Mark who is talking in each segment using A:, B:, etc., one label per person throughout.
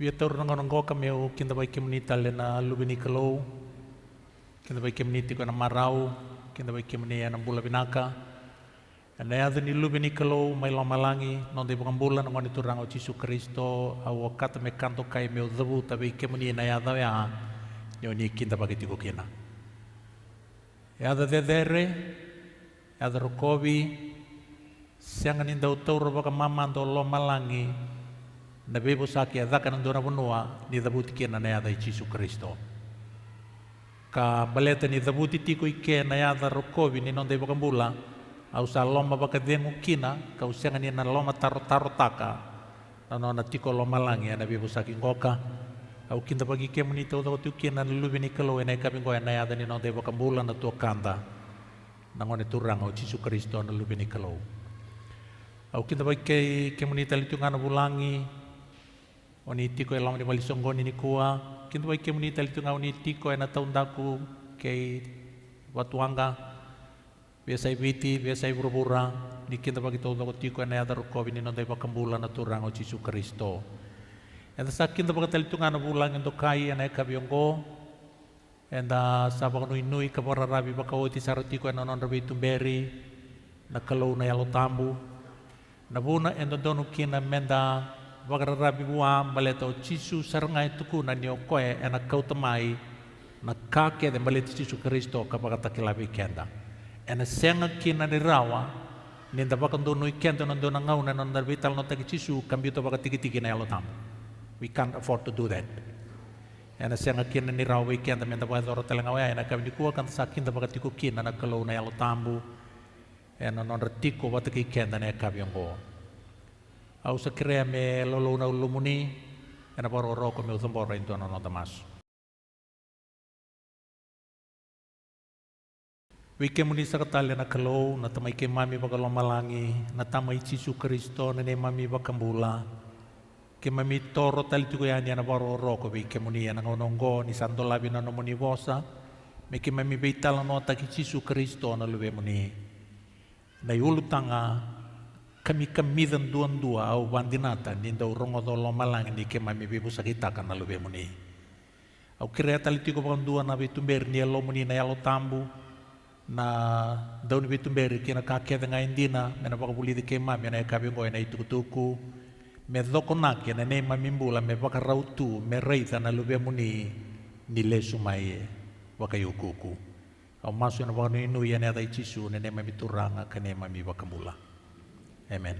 A: Via taur nangonongo kameu kinda vai kemunita lena lubini kalau kinda vai kemuniti ko na marau kinda vai kemuni na bula binaka na ada ni lubini kalau mai lomalangi non de bula ngoni turang o Yesu Kristo au kata me kanto kai meu zabu tabe kemuni na ada ya nyoni kinda bagi tiko kina ada dedere ada rokobi siang ni dau taur baka mamando lomalangi na bebo saki adaka ng dona bunua ni dabuti kena na yada Yesu Kristo. Ka baleta ni dabuti tiko ike na yada rokobi ni nonde bakambula au sa loma baka dengu kina ka usianga ni na loma taro taka na nona tiko loma langi na bebo saki ngoka au kinda bagi ke munita uda tu kena lubi ni kalo na kabi ngoya na yada ni nonde bakambula na tu kanda na ngone turang au Yesu Kristo na lubi ni kalo. Au kinda bagi ke munita litungan bulangi oni tiko elang di malisonggoni ni kuah kintu baik ke munita itu ngau ni tiko ena tahun daku ke watuanga biasa ibiti biasa ibura ni kintu bagi tahun daku tiko ena ada rukobi ni nontai bakambula na turang o Yesu Kristo enda sakin tu bagai itu ngana bulang untuk kai ena kabiongo enda sabang nui kabora rabi bakawoti sarutiko ena non rabi tumberi na kalau na yalo tambu na buna enda donu kina menda Wagararabi buam baleta o Yesu sarangai tuku na nio koe ena kau tamai na kake de baleta Yesu Kristo kapagata kilabi kenda ena senga kina ni rawa ninda bakan dono ikenda non dona ngau na non darbital no taki Yesu kambio to bakat tiki na yalo tamu we can't afford to do that ena senga kina ni rawa ikenda menda bakat oro telenga waya ena kami dikuwa kan sakin da bakat tiku kina na kalau na yalo tamu ena non retiko batak ikenda na kabiongo au sa krea me lolo na ulumuni ena paro roko me uthambora into na tamas wike muni sa katale na kalau na tamay ke mami baka lomalangi na tamay Yesu Kristo na ne mami baka mbula ke mami toro tali tuko yan na paro roko wike muni na ngonongo ni santo labi na no muni vosa me ke mami beitala no taki Yesu Kristo na luwe muni na yulutanga kami kamidan dua au bandinata ninda urongo do lomalang ni ke mami bibu sakita kana lobe muni au krea taliti ko dua na bitumber ni lo muni na yalo tambu na daun bitumber kina kake nga indina mena baka buli de ke mami na kabi ngo na itukutuku me doko na ke na ne mami mbula me baka rautu me reita na lobe muni ni lesu mai baka yukuku au masu na baka inu ya na dai Yesu ne mami turanga kane mami baka mbula. Amen.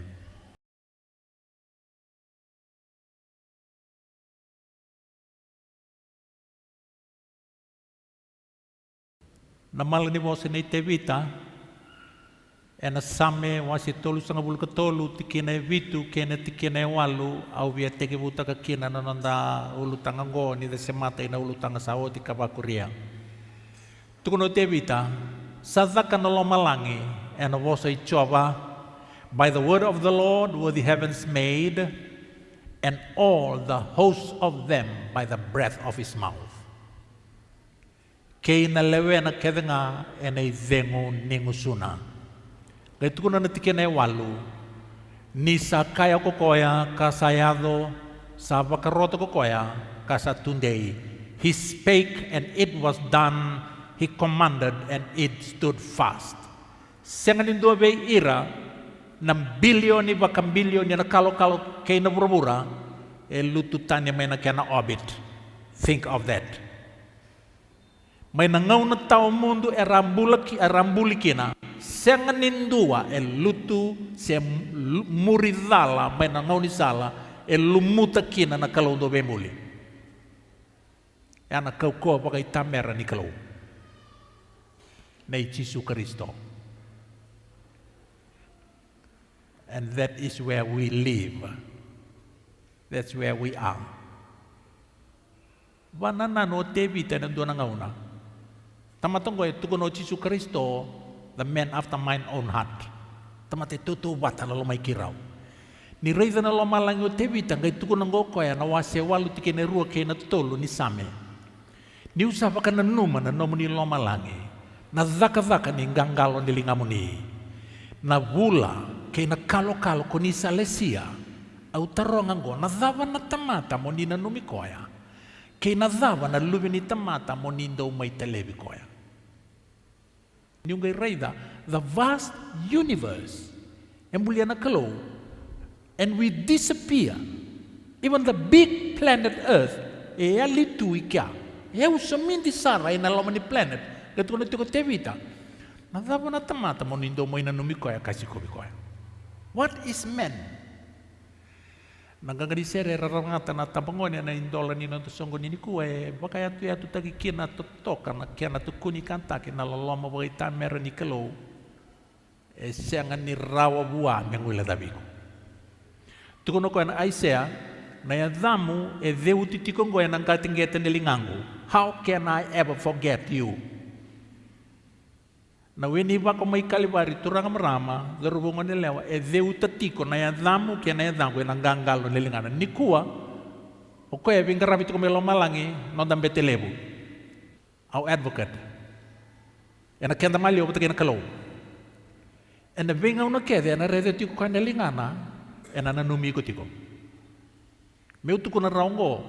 A: Namal ni mo sinay tevita ena same wasi tolu sanga bulu ketolu tikina vitu kena tikina walu au via teke buta kakina nananda ulu tangango ni de semata ina ulu tanga sawo tikabakuria tukuno tevita sadaka nolomalangi ena vosa ichoba. By the word of the Lord were the heavens made, and all the hosts of them by the breath of his mouth. Kay na lewe na kedenga enay zengo ningusuna. Gaitu kuna natikene walu, ni sa kaya kokoya kasayado sa bakaroto kokoya kasatundei. He spake and it was done, he commanded and it stood fast. Senganindu be ira, ng bilyon ni bakang bilyon na kalo-kalo kay nabura-bura lututan niya may na orbit. Think of that. May nangaw na tao mundo rambuliki na siya nga nindua lutu siya muridala may nangaw ni sala lumuta kina na kalaw do bemuli. Yan nakauko pa kay tamera ni kalaw na Yesu Kristo. And that is where we live. That's where we are. Wanana no tevita na doon nga una. Tamatong ko ito kuno Yesu Kristo, the man after mine own heart. Tamate tutu bata na lumay kiraw. Ni reza na lomalang yung tevita, ngay ito kuno nga ko ya, nawase walu tiki na ruwa kay natolo ni same. Ni usapa ka na numan na nomo ni lomalangi. Na zaka-zaka ni ganggalo nilingamuni. Na bula kay nakalo-kalo ko ni Salesia au taronga go na dava na tamata mo ni na numi koia. Kei na dava na luvi ni tamata mo ni ndou mai televi koia. Niungai reida, the vast universe, embuliana kalau, and we disappear. Even the big planet Earth, e ali tu ikia. E usamindi sara ina loma ni planet, ketu na tiko tevita. Na dava na tamata mo ni ndou mai na numi koia kasi kobi koia. What is man? Nagagadi sere rarangata na tabangone na indola ni no songo ni kue bakaya tu ya tu tagi kina to toka na kina tu kuni kanta kina loloma baita mera ni kelo e senga ni rawa bua menguila dabiku tu kono ko na Isaiah na ya damu e deu titiko ngo na ngatingeta nelingangu. How can I ever forget you? Na weni wako mai kalibari turanga marama garubungo ni lewa e deu tatiko na ya damu kia na ya damu na gangalo nilingana nikua o koe vingarabi tuko melo malangi no dambe telebu au advocate ena kenda mali o butakina kalau ena vinga una kede ena rede tiko kwa nilingana ena nanumi ko tiko meu tuko na raungo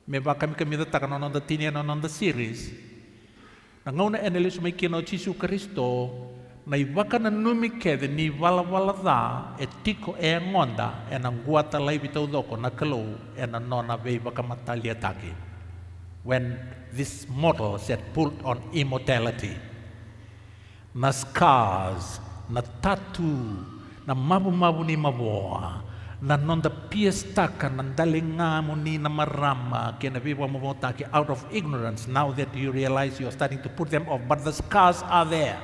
A: me baka mi kamida taka no da tini no da series na ngauna enelis mai kino Jisu Kristo na iwaka na numi kede ni wala da e tiko e ngonda e na guata lai bitau doko na kalau e na nona vei waka matalia taki when this mortal set pulled on immortality na scars na tattoo na mabu ni maboa na nonda piestaka na dalingamu ni na marama kena viva momotaki out of ignorance. Now that you realize you are starting to put them off, but the scars are there.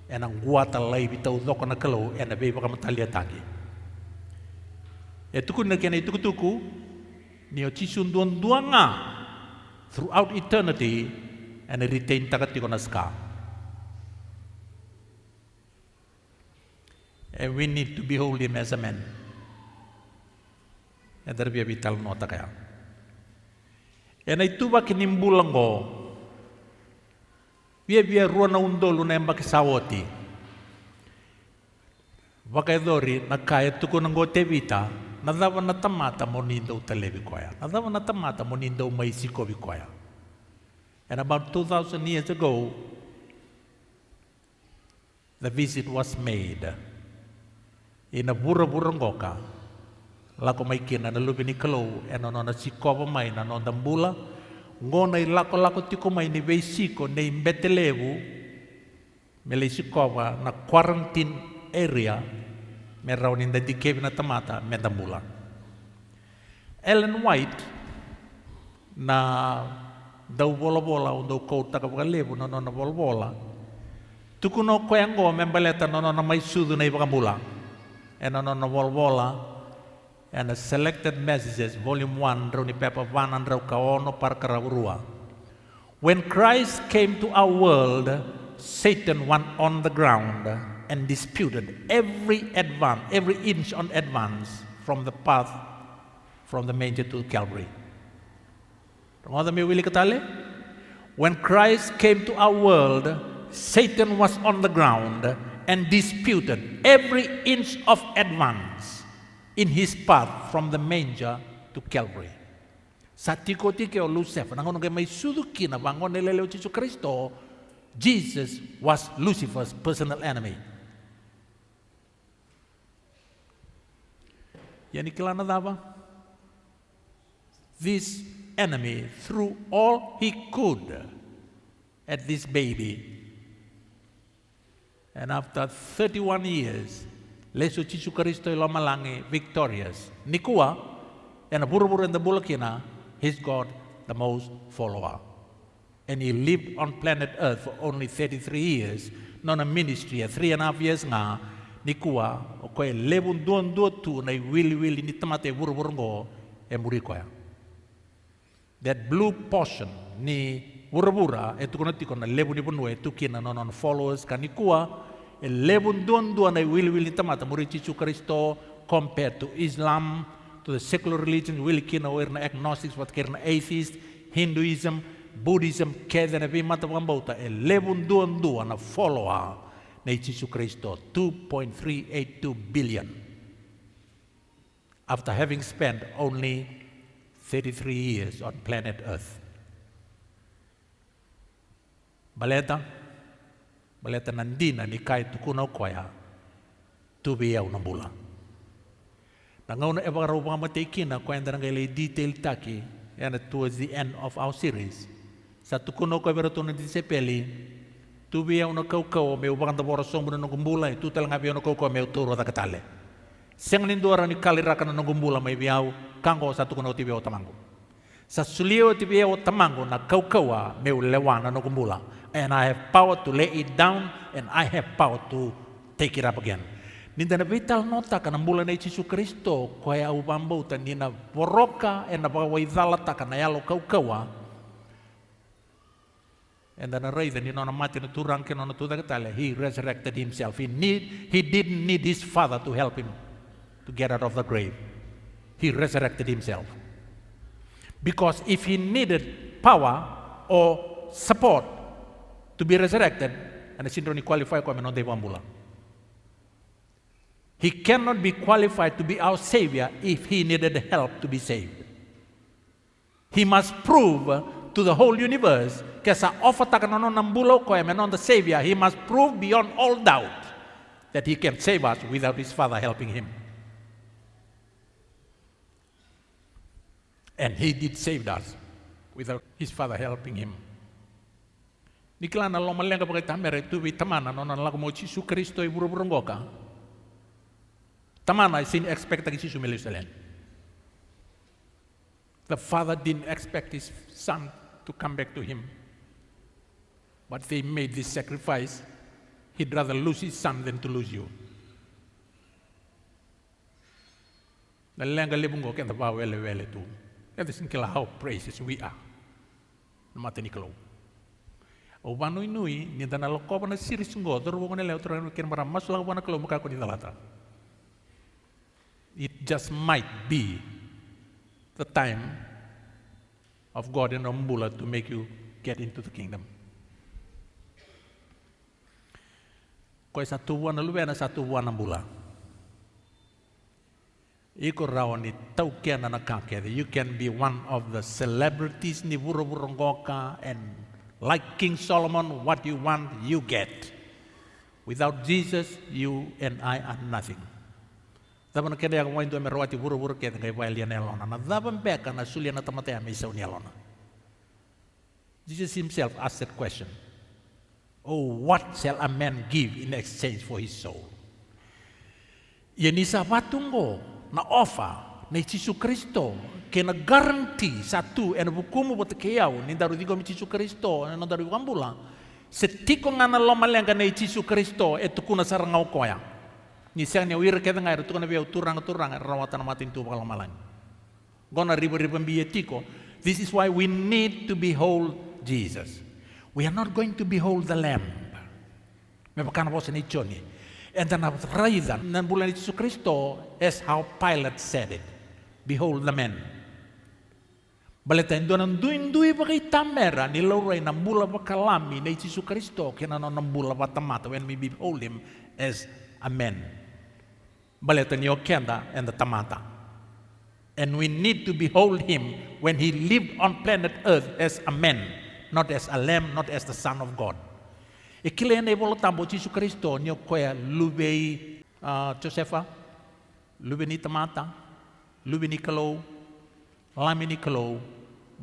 A: And ang guata lai bitau doko na kalau and viva kamatalia taki. Etuku na kena ituku ni o chisun duanga throughout eternity and retain takatiko na scar. And we need to behold him as a man. And there be a vital nota kaya. And I tuba kinimbulango. Via ruana undolo na embaki sawoti. Vakaidori na kaya tuko nango tevita. Nadava na tamata mo nindo talevi koya. Nadava na tamata mo nindo maisiko koya. And about 2,000 years ago, the visit was made in a bura-burangoka. Lako mai kina na lubi ni kalau eno na sikoba mai na no dambula ngona i lako tiko mai ni veisiko nei mbetelevu mele sikoba na quarantine area me raunin da dikevi na tamata me dambula. Ellen White na dau bola-bola o dau kouta ka levu no na bola-bola tuku no koyango me baleta no na mai sudu na ibakambula eno no na bola-bola and the selected messages, volume 1, Roni Pepper 1 and Raukaono Parkarawurua. When Christ came to our world, Satan went on the ground and disputed every inch on advance from the path from the manger to Calvary. When Christ came to our world, Satan was on the ground and disputed every inch of advance in his path from the manger to Calvary. Sa tiko-tike o Lucifer, nangono kay may suduki na bangon nileleo Jesu Kristo, Jesus was Lucifer's personal enemy. Yani kilana dava? This enemy threw all he could at this baby. And after 31 years, Leso Jesu Kristo ilo malangi victorious. Nikua, and a buru and the bulakina, he's got the most follower. And he lived on planet Earth for only 33 years, non a ministry, 3.5 years nga, Nikua, okoe lebun duan tu na wili ni tamate buru ngo, e murikoya. That blue portion ni burabura, etu konatiko na lebun ni bunwe, tu kina non followers ka Nikua, e lebun duan na wili tamata muri Jesu Kristo compared to Islam, to the secular religions, wili kina na agnostics, wat kina atheists, Hinduism, Buddhism, keda na vimata wambauta, e lebun duan na follower na Jesu Kristo, 2.382 billion. after having spent only 33 years on planet Earth. Baleta nandina ni kai tukuna koya tubi au nambula. Nangauna ebara upama teikina koya ndarangale detail taki and towards the end of our series. Sa tukuna koya beratuna di sepeli tubi au na kau meu banda bora sombra no gumbula tu ngabi no kau meu turo da katale. Seng nindora ni kaliraka no gumbula mai biau kango sa tukuna tibi o tamango. Sa sulio tibi o tamango na kau meu lewana no gumbula. And I have power to lay it down, and I have power to take it up again. Ninda na vital nota ka na mula na Jesu Kristo kaya ubambo ta nina boroka and na bawaidala ta ka na yalo kaukawa. And then na raida nina na mati na turang kino na tuda katale. He resurrected himself. He didn't need his father to help him to get out of the grave. He resurrected himself. Because if he needed power or support to be resurrected, and the syndrome qualify ko menon de wambula. He cannot be qualified to be our savior if he needed help to be saved. He must prove to the whole universe kesa offer takanono nambulo ko menon the savior. He must prove beyond all doubt that he can save us without his father helping him. And he did save us without his father helping him. Nikla na lo malenga pakai tamere tu tamana nona lagu mo Jesu Kristo i buru-burungoka. Tamana sin expect that Jesu meluselen. The father didn't expect his son to come back to him. But they made this sacrifice. He'd rather lose his son than to lose you. Na lenga libungo kenda ba wele tu. Kaya sinkila how precious we are. Namate niklo. O banui nui ni dana lokoba na siris ngo doro ngone leo tra ken mara masula wana klo muka ko ni dalata. It just might be the time of God in Umbula to make you get into the kingdom. Koi satu wana luwena satu wana mbula. Iko rawan ni tau kia na nakake. You can be one of the celebrities ni buru-burungoka and like King Solomon, what you want, you get. Without Jesus, you and I are nothing. Daban kaya ang wain do merwati buru-buru kaya kay bailian elona. Na daban beka na sulia na tamataya may isaw ni elona. Jesus himself asked that question. Oh, what shall a man give in exchange for his soul? Yan isa patungo na offer na Jesu Kristo kena garanti satu ena bukumu bote keyau ni daru digo mi Jesu Kristo ena daru wambula setiko ngana lo malenga na Jesu Kristo etu kuna sarangau koya ni siang ni wir keda ngai tu kana biau turang rawatan matin tu bakal malang gona ribu bietiko. This is why we need to behold Jesus. We are not going to behold the lamb me bakana bos ni choni and then raida nan bulan Jesu Kristo as how Pilate said it. Behold the man. Baleta donan duin pakai tamera ni laurai nambula bakalami na Jesu Kristo kena nambula batamata when we behold him as a man. Baleta ni okenda and the tamata. And we need to behold him when he lived on planet Earth as a man, not as a lamb, not as the Son of God. Ikile na ibolo tambo Jesu Kristo ni okoya lubei Josefa, lubei ni tamata. Lubinicalo, Laminicalo,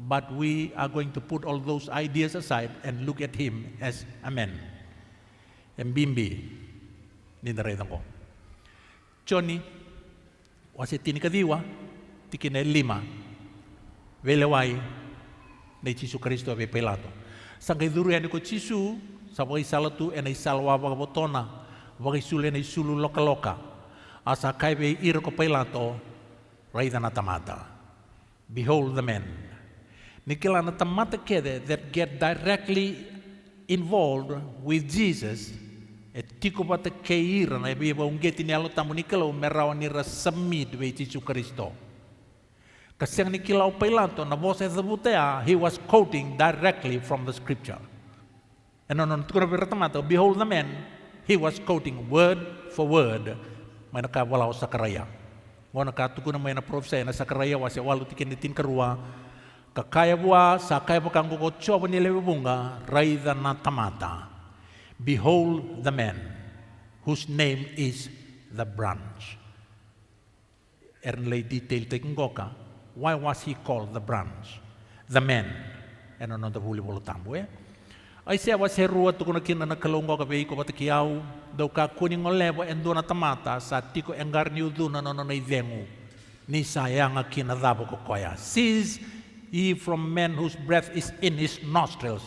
A: but we are going to put all those ideas aside and look at him as a man. Mbimbi, nindaretan ko. Johnny, wasitini kadiwa, tikine lima, velewai, na Jesu Kristo abe pelato. Sangkay duru yan ko Jesu, sa wakay salatu, en ay salwa wakabotona, wakay suli en ay sulu loka-loka, asa kaibe iro ko pelato, Raida na tamata. Behold the man. Nikila na tamata kede that get directly involved with Jesus. Et tiko bata keira na iba ungeti ni alo tamu nikila umerawa ni rasamid we Jesu Kristo. Kasi ang nikila upailanto na voz sa butea, he was quoting directly from the scripture. And on tukura tamata, behold the man, he was quoting word for word. May nakawalaw sa karaya. Ngona ka tukuna mai na profesa na sakaraya wa se walu tikin tin karua ka kaya bua sa kaya pakang ko choba ni lewe bunga raida na tamata. Behold the man whose name is the branch. Ernley detail taking goka. Why was he called the branch? The man. Ano no da huli bolo tambo Ai se was herua tukuna kina na kalongo ka veiko batakiau do ka kuning olevo endona tamata sa tiko engar ni uduna no na ivengu ni sayanga kina dabo ko koya. Cease ye from men whose breath is in his nostrils.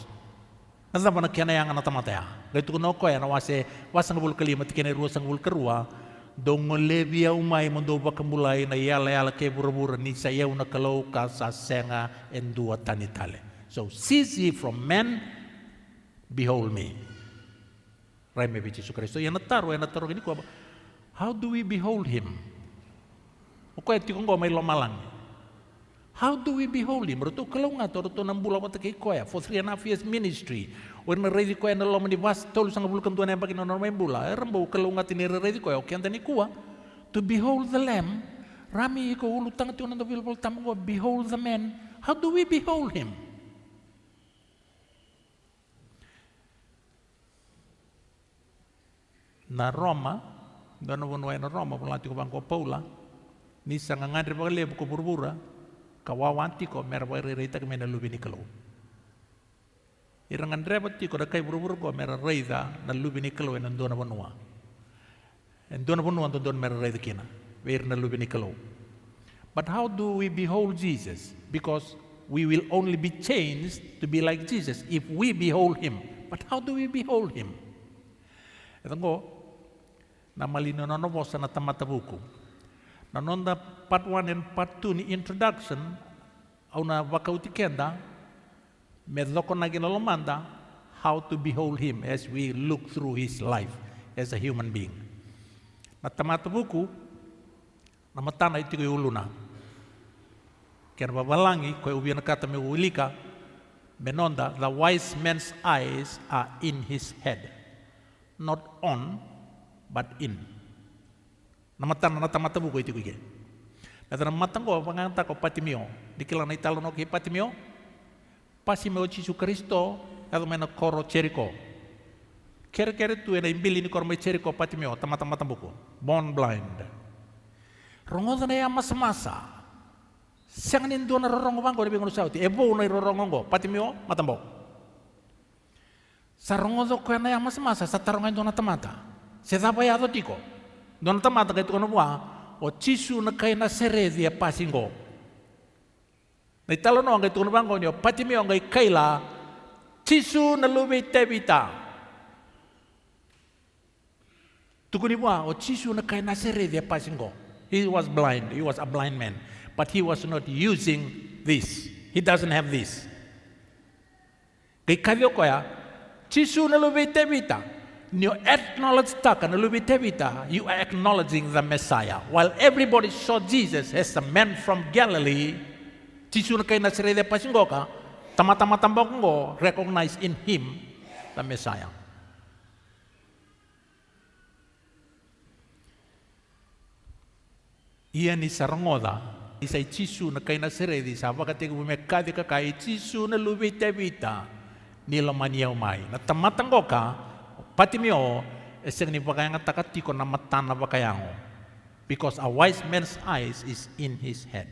A: Nadaba na kina yang na tamata ya. Gaitu no koya na wasang bul kalima tikina rua sang bul kerua do ngolevia umai mondo bakamulai na yala ke burabura ni sayaw na kalau ka sa senga endua tanitale. So cease ye from men, behold me. Rai me bici Kristo. Yang nataro gini ko. How do we behold him? O ko eti ko may lomalang. How do we behold him? Roto kalau nga to roto nang bula mata kay koya for 3.5 years ministry. When ready ko na lomang di was tol sang bula kantuan yang pakin normal bula. Rambo kalau nga tinira ready ko okay antani kuwa to behold the lamb. Rami ko ulutang tu nang available tamo behold the man. How do we behold him? Na Roma, doon na Roma, pulati ko bangko Paula, ni sa ngangandri pa kalebo ko burbura, kawawanti ko, meron pa ririta kami na lubi ni Kalo. Irang andrebati ko, na kay burbura ko, meron rida na lubi ni Kalo, and doon na banua. And doon na banua, doon meron rida kina, meron na lubi ni Kalo. But how do we behold Jesus? Because we will only be changed to be like Jesus if we behold him. But how do we behold him? Ito ko, na malino na nobosa na tamata buku. Nanonda part 1 and part 2 ni introduction, au na wakauti kenda, medloko na ginalomanda, how to behold him as we look through his life as a human being. Na tamata buku, na matana iti ko uluna. Kaya babalangi, ko ubiyan na kata me ulika, menonda, the wise man's eyes are in his head. Not on, but in. Namatan na tamata buku iti kuige. Nata namatang ko panganta ko Patimio. Di kila na italo no kay Patimio. Pasimeo Jesu Kristo ato may na koro Jericho. Kere tu na imbili ni koro may Jericho Patimio tamata buku. Born blind. Rongo na ya masa. Siyang nindo na rorongo bangko di bingon sauti. Ebo na rorongo Patimio matambok. Sa rongozo ko na yang masa sa tarongan do na tamata. Se daba ya do tiko. Do na tamata kay tukono bua o Chisu na kay na seredi pasingo. Na italo no kay tukono bangko nyo Patimio kay kaila Chisu na lubi tebita. Tukuni bua o Chisu na kay na seredi pasingo. He was blind. He was a blind man, but he was not using this. He doesn't have this. Kay kadyo ko ya Chisu na lubitebita. You acknowledge taka na lubitebita. You are acknowledging the Messiah. While everybody saw Jesus as a man from Galilee, Chisu na kay nasirede pasingoka, tamata tambok ngo recognize in him the Messiah. Iyan ni sarangoda, isay Chisu na kay nasirede sa pagkatigo bumekadi ka kay Chisu na lubitebita. Nila maniyaw may. Natamatanggo ka, Patimio, eseng ni bakayang takatiko na matan na bakayango. Because a wise man's eyes is in his head.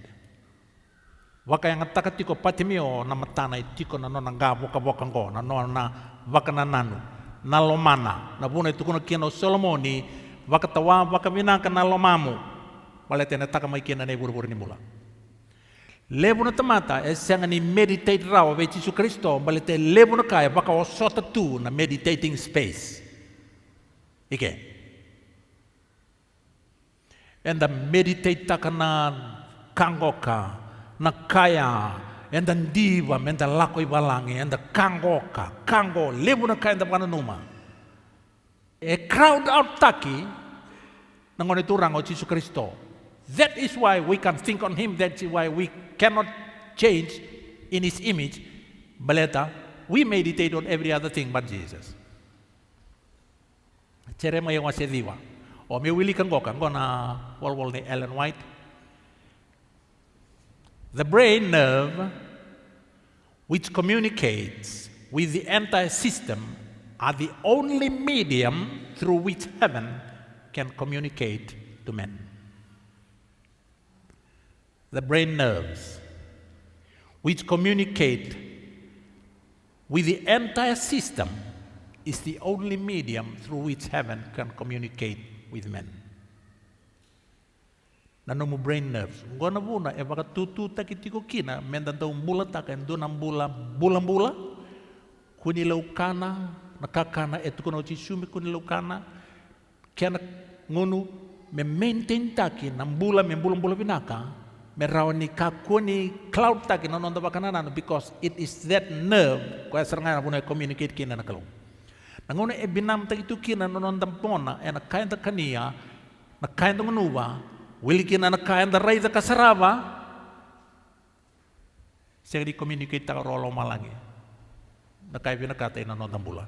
A: Bakayang takatiko Patimio na matan na itiko na no nanggabo kabokang ko, na no na bakananano, na lomana, na bunay tukuna kino Solomoni, bakatawa bakaminang ka na lomamu. Walete na takamay kina na ibur-bur ni mula. Lebo na tamata esang ni meditate raw be Jesu Kristo balite lebo na kaya baka osota tu na meditating space. Ike. And the meditate ta kana kangoka na kaya and the diva and the lakoy balangi and the kango lebo na kaya da pananuma. A crowd out taki nangonturang o Jesu Kristo. That is why we can think on him. That's why we cannot change in his image. Baleta, we meditate on every other thing but Jesus. Cere mo yung wasediwa. O may wili kang go na wal ni Ellen White. The brain nerve, which communicates with the entire system, are the only medium through which heaven can communicate to men. The brain nerves, which communicate with the entire system, is the only medium through which heaven can communicate with men. Nanomu brain nerves. Ngona buna e baka tutu takitiko kina mendanta umbula taka ndona mbula kuni laukana nakakana etukono chisumi kuni laukana kiana ngonu me maintain taki nambula me mbula binaka me rawani kakuni cloud taki nononda bakanana because it is that nerve ko serngana buna communicate kina nakalo. Nangona e binam takitu kina nononda pona e nakainda kania nakainda ngunuwa Wilikin anak kain darai da kasaraba, saya di communicate tak rolo malangi. Nakai binakata ina nondambula.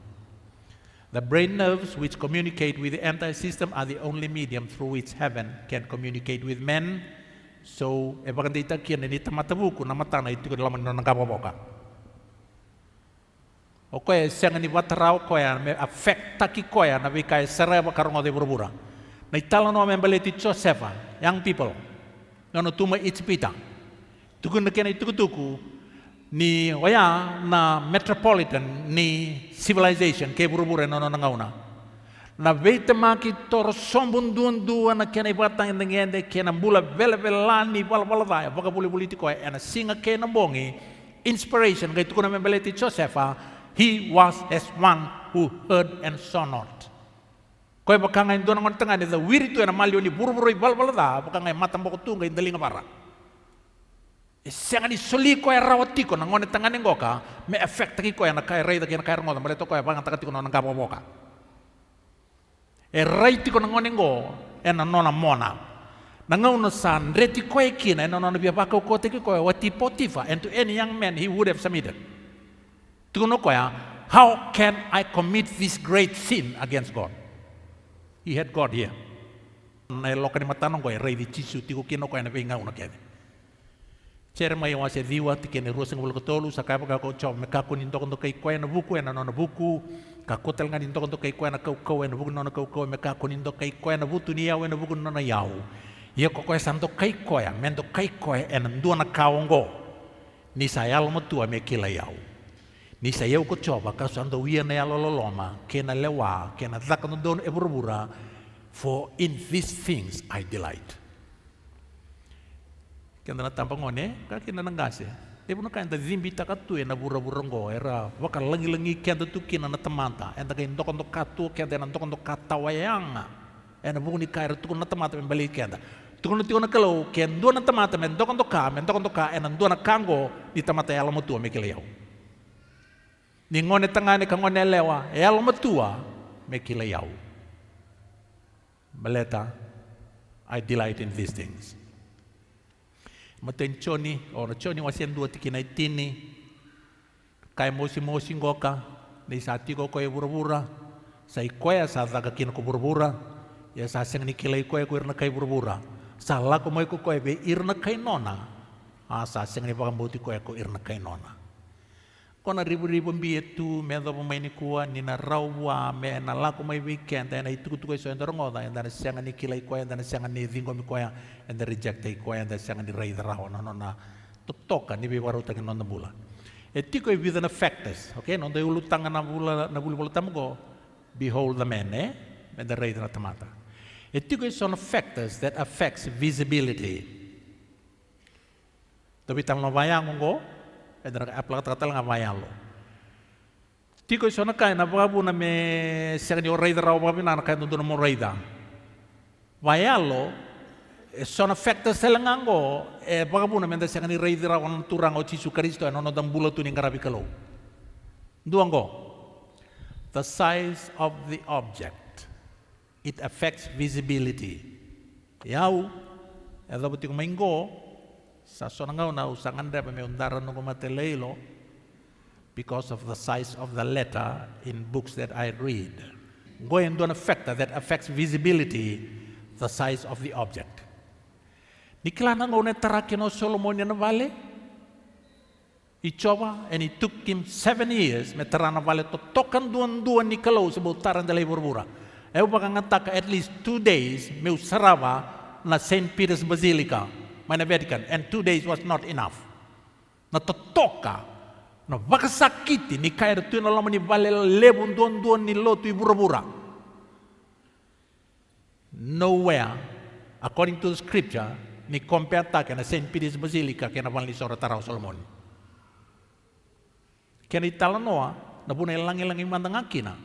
A: The brain nerves which communicate with the entire system are the only medium through which heaven can communicate with men. So, ebakan dita kian ini tamatabuku namatana itu ko dalam nonangkaboboka. Oke, siang ini watarau koya me affect taki koya na bikai sereba karungo de burbura. Na itala no membeleti Josefa, young people, nono tuma itipita. Tukun na kena itukutuku ni waya na metropolitan ni civilization ke buru-buru nono nangauna. Na veite maki toro sombun duan na kena ibatang indengende kena bula vele-velani wala daya baka buli-buli tiko ena singa kena bongi inspiration kay tukun na membeleti Josefa, he was as one who heard and saw not. Kau bakal ngai doang orang tengah ni the wiri tu yang malio ni buru-buru ibal dah, bakal ngai mata mbok tu ngai delinga para. Siang ni soli kau yang rawati kau nangon tengah ni goka, me efek taki kau yang nak kaya rai taki nak kaya ngon, boleh tu kau yang bang takati kau nang kapo boka. Rai ti kau nangon ngo, nona mona. Nangon san reti kau kina, nona biar bakau kau taki kau wati Potiphar, and to any young man he would have submitted. Tu kau kau ya, how can I commit this great sin against God? He had God here. Na loka ni matanong ko rai di chisu tiko kino ko na pinga una kene. Chere mai wa se diwa tikene roseng bol kotolu sakapa ka ko chom me ka kunin to kondo kai ko na buku na no buku ka kotel ngani to kondo kai ko na kau na buku no kau me ka kunin to kai ko na butu ni yawe na buku no na yau. Ye ko ko santo kai ko ya mendo kai ko en ndo na kaongo. Ni sayal mo tua me kila yau. Ni saya ko coba kasando wia na loloma kena lewa kena zakano don eburbura for in these things I delight. Kena tampangone ka kena nangase. Ibu na kain da zimbi takatu na bura-burango era waka langi-langi kena tu kena na tamanta enda kain ndokon katu kena ndokon katawayanga ena buni kair tu na tamata membali kena. Tukun tu na kalau ken do na tamata men ndokon ka ena do na kango di tamata yala mo tu me keleo. Ni ngone tangane ka ngone lewa elo matua me kila yau. Meleta I delight in these things. Maten choni or choni wasien dua tikina itini kai mosi ngoka ni sati ko e burbura sai koya sa daga kin ko burbura ya sa seng ni kila ko irna kai burbura sala ko mai ko be irna kai nona asa seng ni pakambuti ko irna kai nona. Kona ribu-ribu mbietu mendo pemain kuah nina rawa me na laku mai weekend na itu so endor ngoda enda siang ni kilai kuah enda siang ni vingo mi kuah enda reject kuah enda siang ni rai rawa na toka ni be waru tangan non bula etiko e within factors okay non de ulu tangan na bula tamgo behold the man enda rai na tamata etiko is on factors that affects visibility tapi tam bayang ngo edra aplat katal ngamayalo tiko isona kai na babu na me serni oraida raw babi na kai ndu mo raida vayalo sona factor selangango babu na menda serni raida raw on turang o Jesu Kristo no dam bula tu ning karabi kalo duango the size of the object it affects visibility yau edo butik maingo sa sonangau na usangan dre me undaran no mateleilo because of the size of the letter in books that I read. Going to an factor that affects visibility, the size of the object. Nikilana ngone tarake no Solomon na vale. Icoba, and it took him 7 years me tarana vale to tokan duan nikalo sa taran dalay burbura. Eu baka ngataka at least 2 days meu sarava na St. Peter's Basilica, na Vatican, and 2 days was not enough. Na totoka, na baka sakiti ni kaya tu na lamang ni vale lebon duan ni lotu ibura-bura. Nowhere, according to the scripture, ni compare taka na St. Peter's Basilica kaya na vale sora taraw Solomon. Kaya italanoa, na bunay langi-langi mandangakina.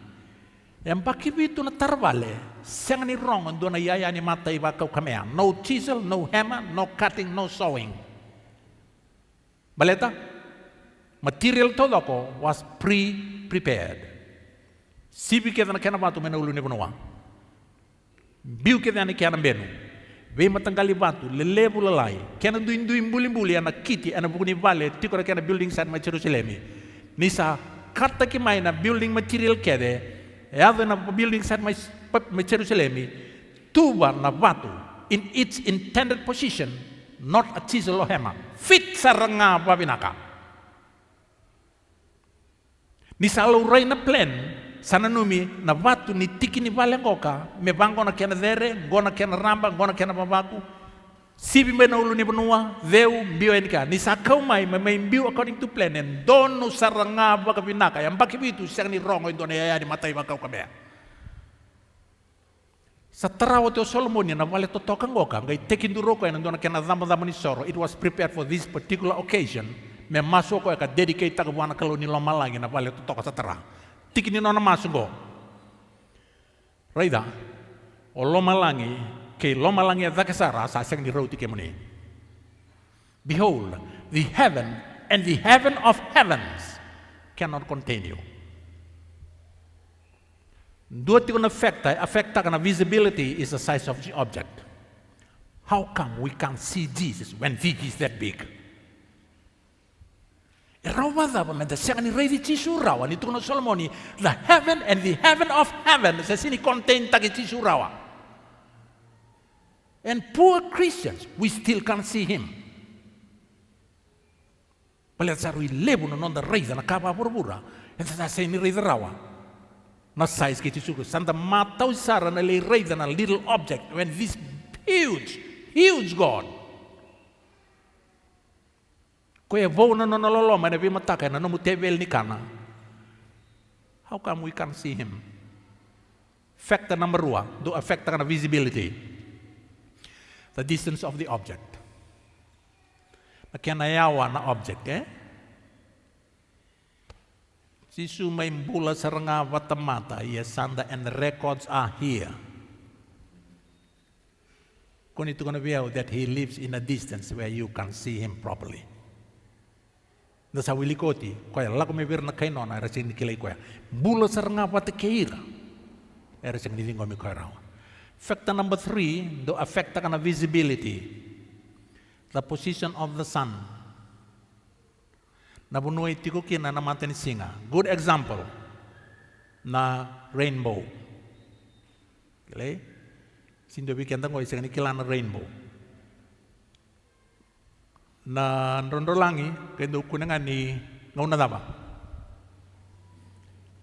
A: Yang pakibitu na tarvale, siyang ni wrong, doon na yaya ni mata ibakaw kamea. No chisel, no hammer, no cutting, no sewing. Baleta? Material todo ako was pre-prepared. Sibi kita na kaya na batu menaulu ni bunuwa. Biu kita na kaya na benu. Vei matanggali batu, lelebu lalai. Kaya na duin buli-buli, anak kiti, anak bukuni vale, tiko na kaya na building site ma Jerusalemi. Nisa kata kimay na building material kede, ada na building site ma Jerusalemi, tuba na batu in its intended position, not a chisel or hammer, fit saranga babinaka. Nisa lauray na plan, sana numi na batu ni tiki ni vale ngoka, me bango na kena dere, gona kena ramba, gona kena babaku, sibi me na ulo ni benua, deu bio enika. Ni sakau mai bio according to plan and dono saranga baka binaka. Yang baki bitu siang ni rongo indone ya di matai bakau kabea. Sa tarawa teo Solomon na vale totokan goka, ngai tekin duroko en dona kena dama ni soro. It was prepared for this particular occasion. Me masuk ko ka dedicate ta buana kalau ni loma lagi na vale totoka sa tara. Tikin ni nona masuk go. Raida. O loma langi kay loma lang ya zakasara sa siyang ni roti kemuni. Behold, the heaven and the heaven of heavens cannot contain you. Dua tiga affecta kana visibility is the size of the object. How come we can't see Jesus when he is that big? Erawada pa menda siyang ni rei Chisurawa ni tuno Solomoni, the heaven and the heaven of heaven sa sini contain tagi Chisurawa. And poor Christians, we still can't see him. Palit we live on the race na kaba burbura. And sa ni rei rawa. Na size kiti suku. Santa mataw sara na lay raise na little object when this huge God. Kuya vo na nololoma na bimataka na namutebel ni kana. How come we can't see him? Factor number 1, do affect na visibility. The distance of the object. Nakinayawa na object, Si sumay mbula saranga vatamata, yasanda, and the records are here. Kung ito gonna be out that he lives in a distance where you can see him properly. Nasa wilikoti, kaya lako may bir na kayo na erasing nikilay kaya. Mbula saranga vatakeira, erasing nilingo mi kaya raw. Factor number 3, do affect kana visibility. The position of the sun. Nabunuay tiko kina na matin singa. Good example na rainbow. Okay? Sindo bikin tango isang nikila na rainbow. Na nrondolangi kendo kunangan ni ngauna daba.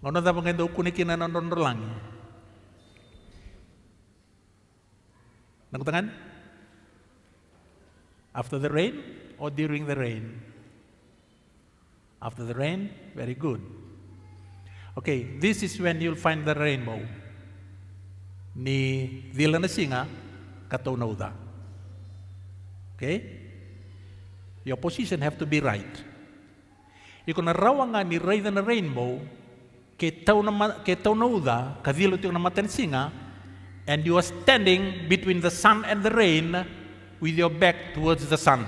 A: Ngauna daba kendo kunikina na nrondolangi. Nagtangan? After the rain or during the rain? After the rain, very good. Okay, this is when you'll find the rainbow. Ni dila na singa, katunauda. Okay? Your position have to be right. Iko na rawangan ni ray na rainbow, katunauda, kadilo tiyo na matan singa, and you are standing between the sun and the rain with your back towards the sun.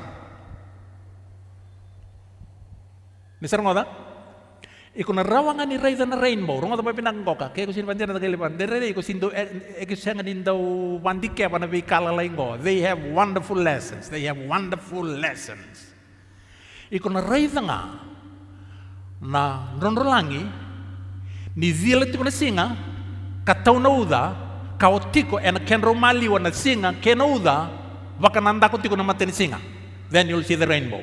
A: Misal ngoda? Iko na rawangan ni ray na rainbow. Rongo pa pinanggoka. Kaya ko sinpandiyan na kalipan. Dere ko sindo ekisang nindaw wandike pa na kalalay ngo. They have wonderful lessons. They have wonderful lessons. Iko na ray nga na ronrolangi ni zila tiko na singa kataw na uda kaotiko and kenromali wana singa kenauda Baka nandako tiko na matinisinga. Then you'll see the rainbow.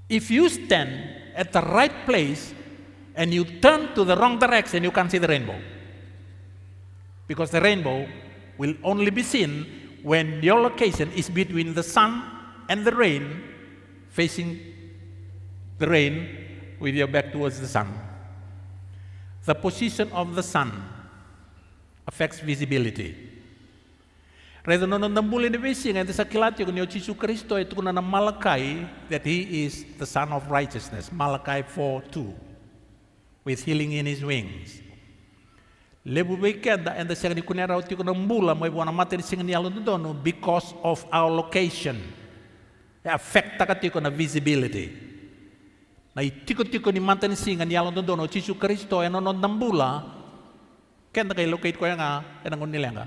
A: If you stand at the right place and you turn to the wrong direction, you can't see the rainbow. Because the rainbow will only be seen when your location is between the sun and the rain, facing the rain with your back towards the sun. The position of the sun affects visibility. Reda no nambuli ni bisi nga sa kilati ko ni Jesu Kristo ito kuna na Malachi that he is the Son of Righteousness. Malachi 4:2, with healing in his wings. Lebu bekenda and the second kunera uti kuna mbula mo ibuana materi singa ni alon dono because of our location. Affect takati ko na visibility. Na itiko-tiko ni materi singa ni alon dono Jesu Kristo eno non nambula kenda kay locate ko nga enangon nilenga.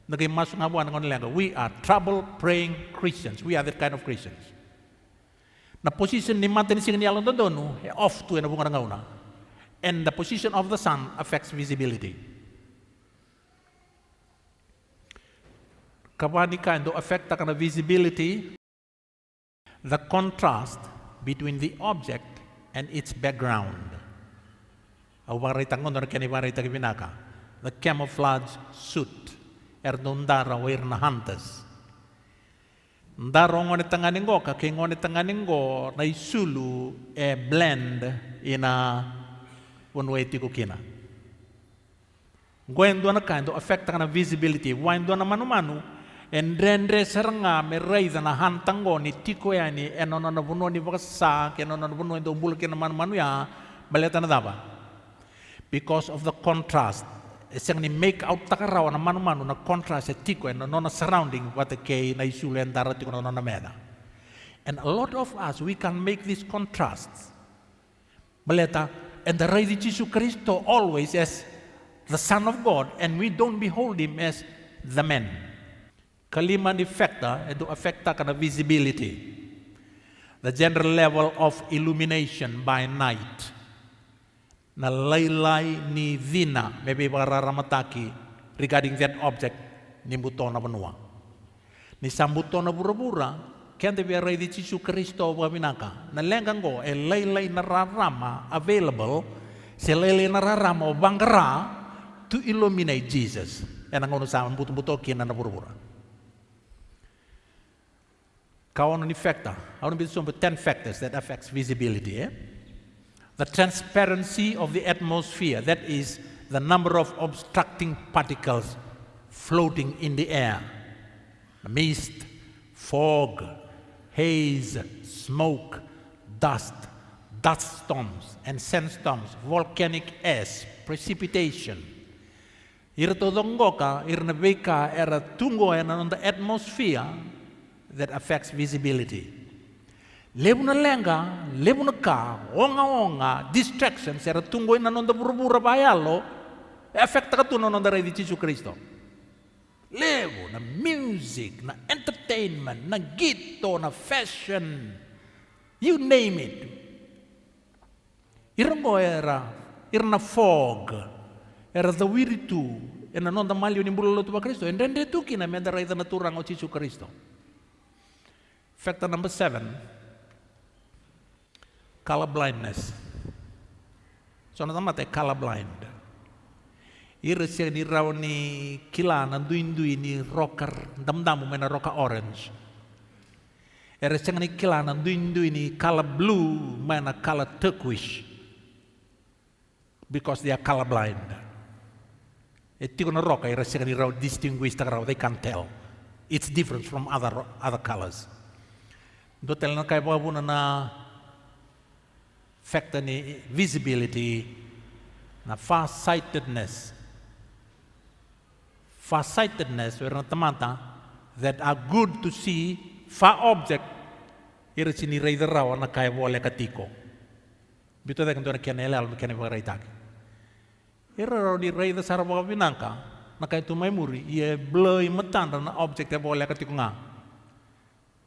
A: We are trouble-praying Christians. We are that kind of Christians. Na position ni mantin sing ni alon dono off to na bunga ngauna. And the position of the sun affects visibility. Kapani kando affect kana visibility, the contrast between the object and its background. Awaray tangon na kaniwaray tagibinaka. The camouflage suit. Erdondara o na hantas. Ndaro ngone tanganingo ka kay ngone tanganingo na isulu blend ina unweti ko kina. Gwendo na kando affect na visibility. Wando na manu and rendre saranga me raise na hantango ni tiko yani eno na buno ni baksa keno na buno ndo bulke na manu ya baleta na daba. Because of the contrast. Isang ni make out takaraw na manu-manu na contrast sa tiko and na surrounding what the kay na isuli and darating na meda. And a lot of us, we can make these contrasts. Baleta, and the Ray Jesus Christo always as the Son of God, and we don't behold him as the man. Kaliman effecta, edo affecta ka na visibility. The general level of illumination by night. Na laylay ni Vina, maybe bararamataki regarding that object ni buto na banua. Ni sambuto na bura-bura, kaya we are ready Jesu Kristo wabinaka. Na lenggang go, laylay na rarama available, si laylay na rarama o bangara to illuminate Jesus. Yan ang uno sa buto-buto kina na bura-bura. Kawan ni factor, I want to be some 10 factors that affects visibility. The transparency of the atmosphere, that is the number of obstructing particles floating in the air. Mist, fog, haze, smoke, dust storms and sandstorms, volcanic ash, precipitation. Irtodongoka, irnabeka, era tungo on the atmosphere that affects visibility. Lebu na lenga, lebu na ka, onga, distractions, era tunggoy na nonda buru-bura bayalo, affecta ka tuno nonda ray di Jesu Kristo. Lebu na music, na entertainment, na gito, na fashion, you name it. Iramo era na fog, era the wiritu, na nonda malyo ni bulalo tuwa Kristo, and then de tuki na meda ray da naturang o Jesu Kristo. Factor number 7. Color blindness. So natamate color blind. Ira siya ni raw ni kila nanduin-duin ni rocker damdamu mena rocker orange. Ira siya ni kila nanduin-duin ni color blue mena color turquoise. Because they are color blind. Ito na rocker ira siya ni raw distinguished raw, they can tell. It's different from other colors. Dotel na kay babuna na factor ni visibility na far-sightedness. Far-sightedness, wala na tamata, that are good to see far object, ira siniray da raw na kaya wala katiko. Bito da kanto na kianela, kaya na itaki. Ira raw ni ray da sarabaw binangka, na kaya tumaymuri, iya blur matanda na object ya wala katiko nga.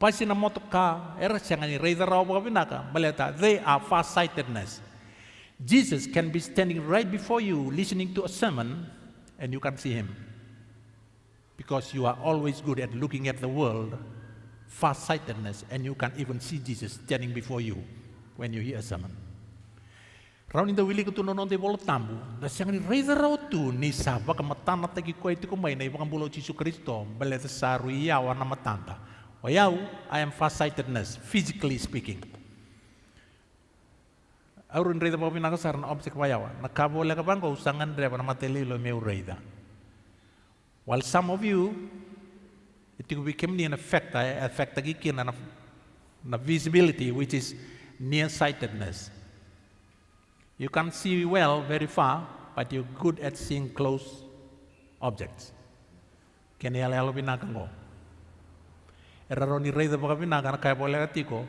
A: Pasi na moto ka, era siya nga ni ray da raw binaka, baleta, they are far-sightedness. Jesus can be standing right before you, listening to a sermon, and you can't see him. because you are always good at looking at the world, far-sightedness, and you can even see Jesus standing before you when you hear a sermon. Raun inda wili kutu nonon de bolo tambu, da siang ni reza rau tu ni saba ka matana tagi ko itu kumai na ibang bulo Yesus Kristo, baleta saru iyawa na matanta. Wayau, I am far-sightedness, physically speaking. Aurun reza pa pinakasar na objek wayawa, nakabole ka bangko usangan reba na matelilo meu reza. While some of you, it became an effect lagi na visibility, which is nearsightedness. You can see well very far, but you're good at seeing close objects. Kaya niya lalo binakan ko. Eraro ni Raider baka binakan na kaya po lagati ko,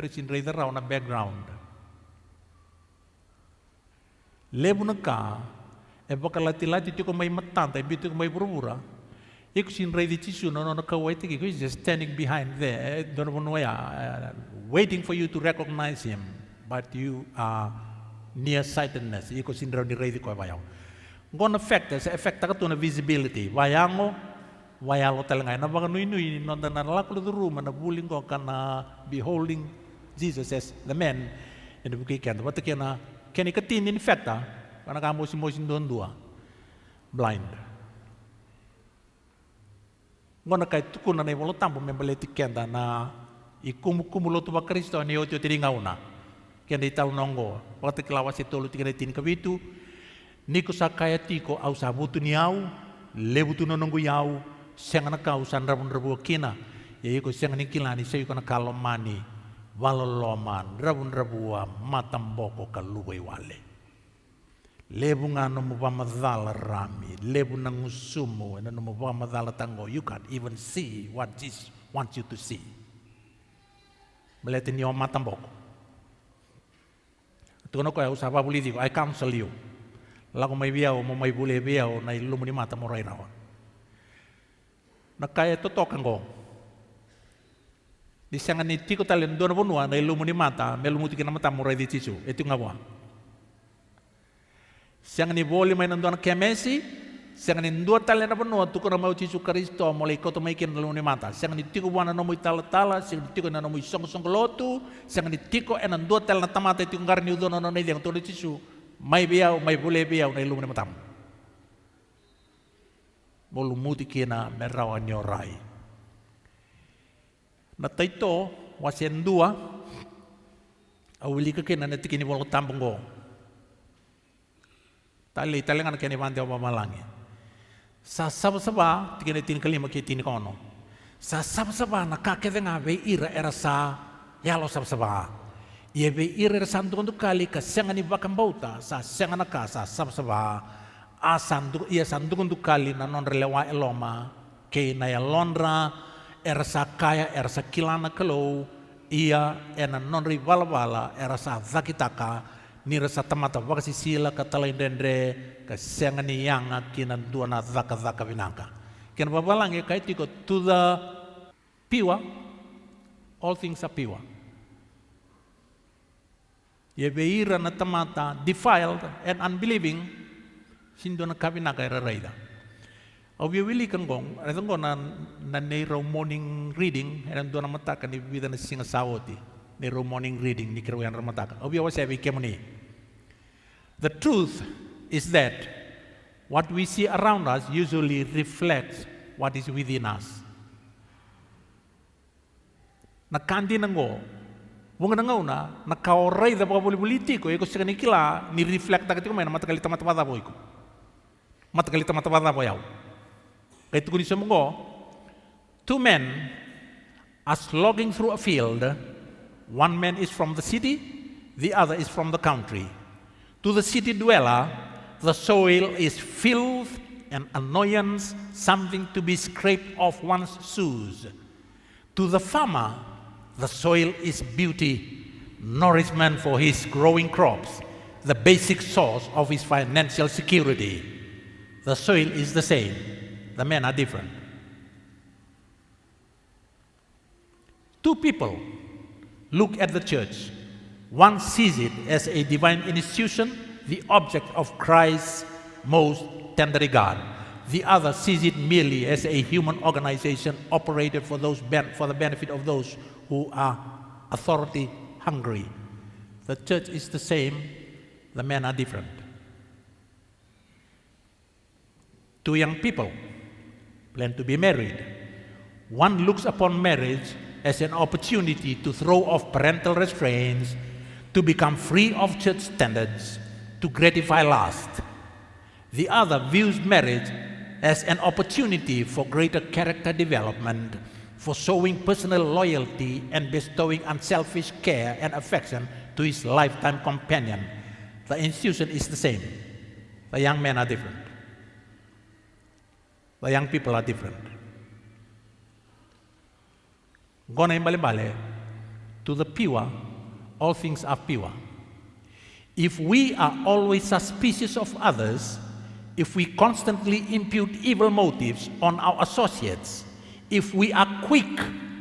A: sin Raider raw na background. Lebo na ka, baka lati-lati ko may matanta, bito ko may purpura, iko sin Raider chisu no nakawait ko, he's just standing behind there, waiting for you to recognize him. But you are nearsightedness. Iko sindro ni Raider ko bayaw. Ngon effect ka to na visibility. Wayango, wayalo talaga. Na baka nui no na nalaklo the room na buling ko kana beholding Jesus as the man in the weekend. What kaya na kani katin in effect kana ka mo don dua blind. Ngon kay tukuna na ibolo tambo membaleti kenda na ikumulo to ba Kristo ni otyo tiringauna. Kaya di tao nongo, waktu kelawas itu lu tiga tin kabitu, niko sakaya tiko au sabutu niau, lebutu nongo yau, siang anak kau sandra rabu kina, ya iko siang ni kilani sayu kana kalomani, waloloman, rabua matamboko kaluwe wale. Lebu ngano mubamadala rami, lebu nangusumu, and mubamadala tango, you can't even see what Jesus wants you to see. Melihat ni matamboko. Tuno ko usaba politiko, I counsel you. Lago may biyaw, mo may bule biyaw, na ilumuni mata mo ray rawa. Nakaya totokan ko. Di siya nga ni tiko talen doon na bunwa, na ilumuni mata, may lumuti ka na mata mo ray di chisu. Ito nga buwan. Siya nga ni boli may nandoon na kemesi, siya nga ni ndua talen na bunwa, tuko na mau Yesus Kristo, mulai ko tumaikin na lumuni mata. Siya nga ni tiko buwan na namoy tala-tala, siya nga ni tiko na namoy song-song lotu, siya nga ni tiko na ndua talen na tamata, ito yung garni doon na nanay diyang tuloy Yesus, may biyaw, may bule biyaw, na ilumuni matam. Mulumuti kina merawan niyo ray. Na taito, wasyan dua, awili ka kina na tikini wala tambong ko. Tali nga na kinibante ako mamalangi. Sa saba-saba, tiginitin kalima kitin kono. Sa saba-saba, nakakita nga be ira era sa yalo saba-saba. Ia be ira era sandu kali ka siya nga ni bakang bauta, sa siya nga naka sa saba-saba, ia sandu kali na non relewa eloma, kay na yalonra, era sa kaya, era sa kilana kalo, ia ena non rivala-vala, era sa zakitaka, nira sa tamata wakasi sila katalay dendre kasenga ni yanga kinan dua na zaka vinaka. Kena babalang ya kait tiko to the piwa, all things are piwa. Ye beira na tamata defiled and unbelieving sindo na kavinaka era raida. Obyo wili kan gong, ada gong na neiro morning reading, era dua na mataka ni bida na singa sawoti. Neiro morning reading ni kirawan ramataka. Obyo wasabi kemuni. The truth is that what we see around us usually reflects what is within us. Nakandi nango, wong nangauna, nakauray da baka politiko, eko sa kanikila, ni reflect agad ko may na matagalita matawada po iko. Matagalita matawada po yaw. Kaya ito ko ni mo, two men are slogging through a field. One man is from the city, the other is from the country. To the city dweller, the soil is filth and annoyance, something to be scraped off one's shoes. To the farmer, the soil is beauty, nourishment for his growing crops, the basic source of his financial security. The soil is the same, the men are different. Two people look at the church. One sees it as a divine institution, the object of Christ's most tender regard. The other sees it merely as a human organization operated for the benefit of those who are authority hungry. The church is the same, the men are different. Two young people plan to be married. One looks upon marriage as an opportunity to throw off parental restraints, to become free of church standards, to gratify lust. The other views marriage as an opportunity for greater character development, for showing personal loyalty and bestowing unselfish care and affection to his lifetime companion. The institution is the same. The young men are different. The young people are different. Gona imbale to the pure, all things are pure. If we are always suspicious of others, if we constantly impute evil motives on our associates, if we are quick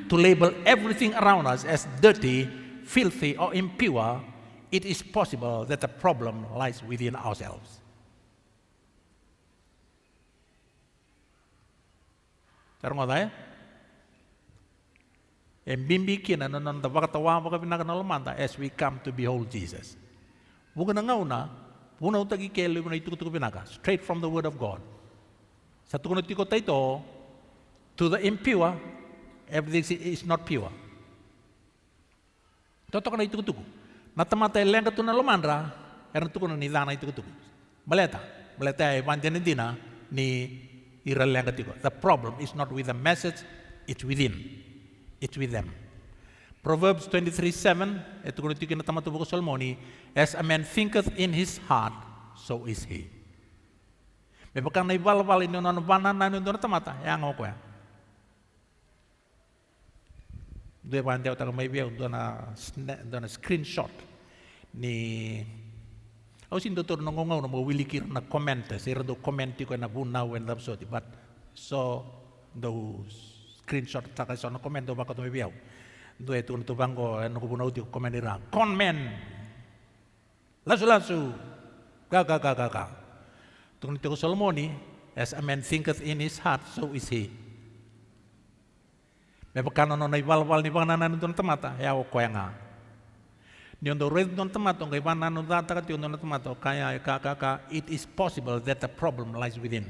A: to label everything around us as dirty, filthy, or impure, it is possible that the problem lies within ourselves. Tarong ada ya? Embimbi kina non the wakatawa wakavinaka as we come to behold Jesus. Bukan ngauna, puna utagi kelu puna itu pinaka, straight from the Word of God. Satu kuno tiko taito, to the impure, everything is not pure. Toto kana itu tuku. Natamata lenga tu na lomandra, eran tuku na nidana itu tuku. Baleta evangelina ni ira lenga tiko. The problem is not with the message, it's within. It's with them. Proverbs 23:7, ito kung ito kinatama tubo ko Solomoni, as a man thinketh in his heart, so is he. May pagkang naibalabal ino na nabanan na ino na tamata, yang ako ya. Doon pa ang tayo may biyaw, doon na screenshot ni ako sin doktor nongongaw na mawilikir na comment, sira do commenti ko na bunaw and lapsoti, but so those screenshot taka so na comment do baka to may biyaw. Doon ito nito bangko, ano ko punaw ko komenira, conmen, lasu, gaga. Ito ko Solomoni, as a man thinketh in his heart, so is he. May pagkano na ibalwal ni bang nanan doon tamata, ya ko kaya nga. Niyon do red doon tamato, kay bang nanan data ka tiyon doon tamato, kaya it is possible that the problem lies within.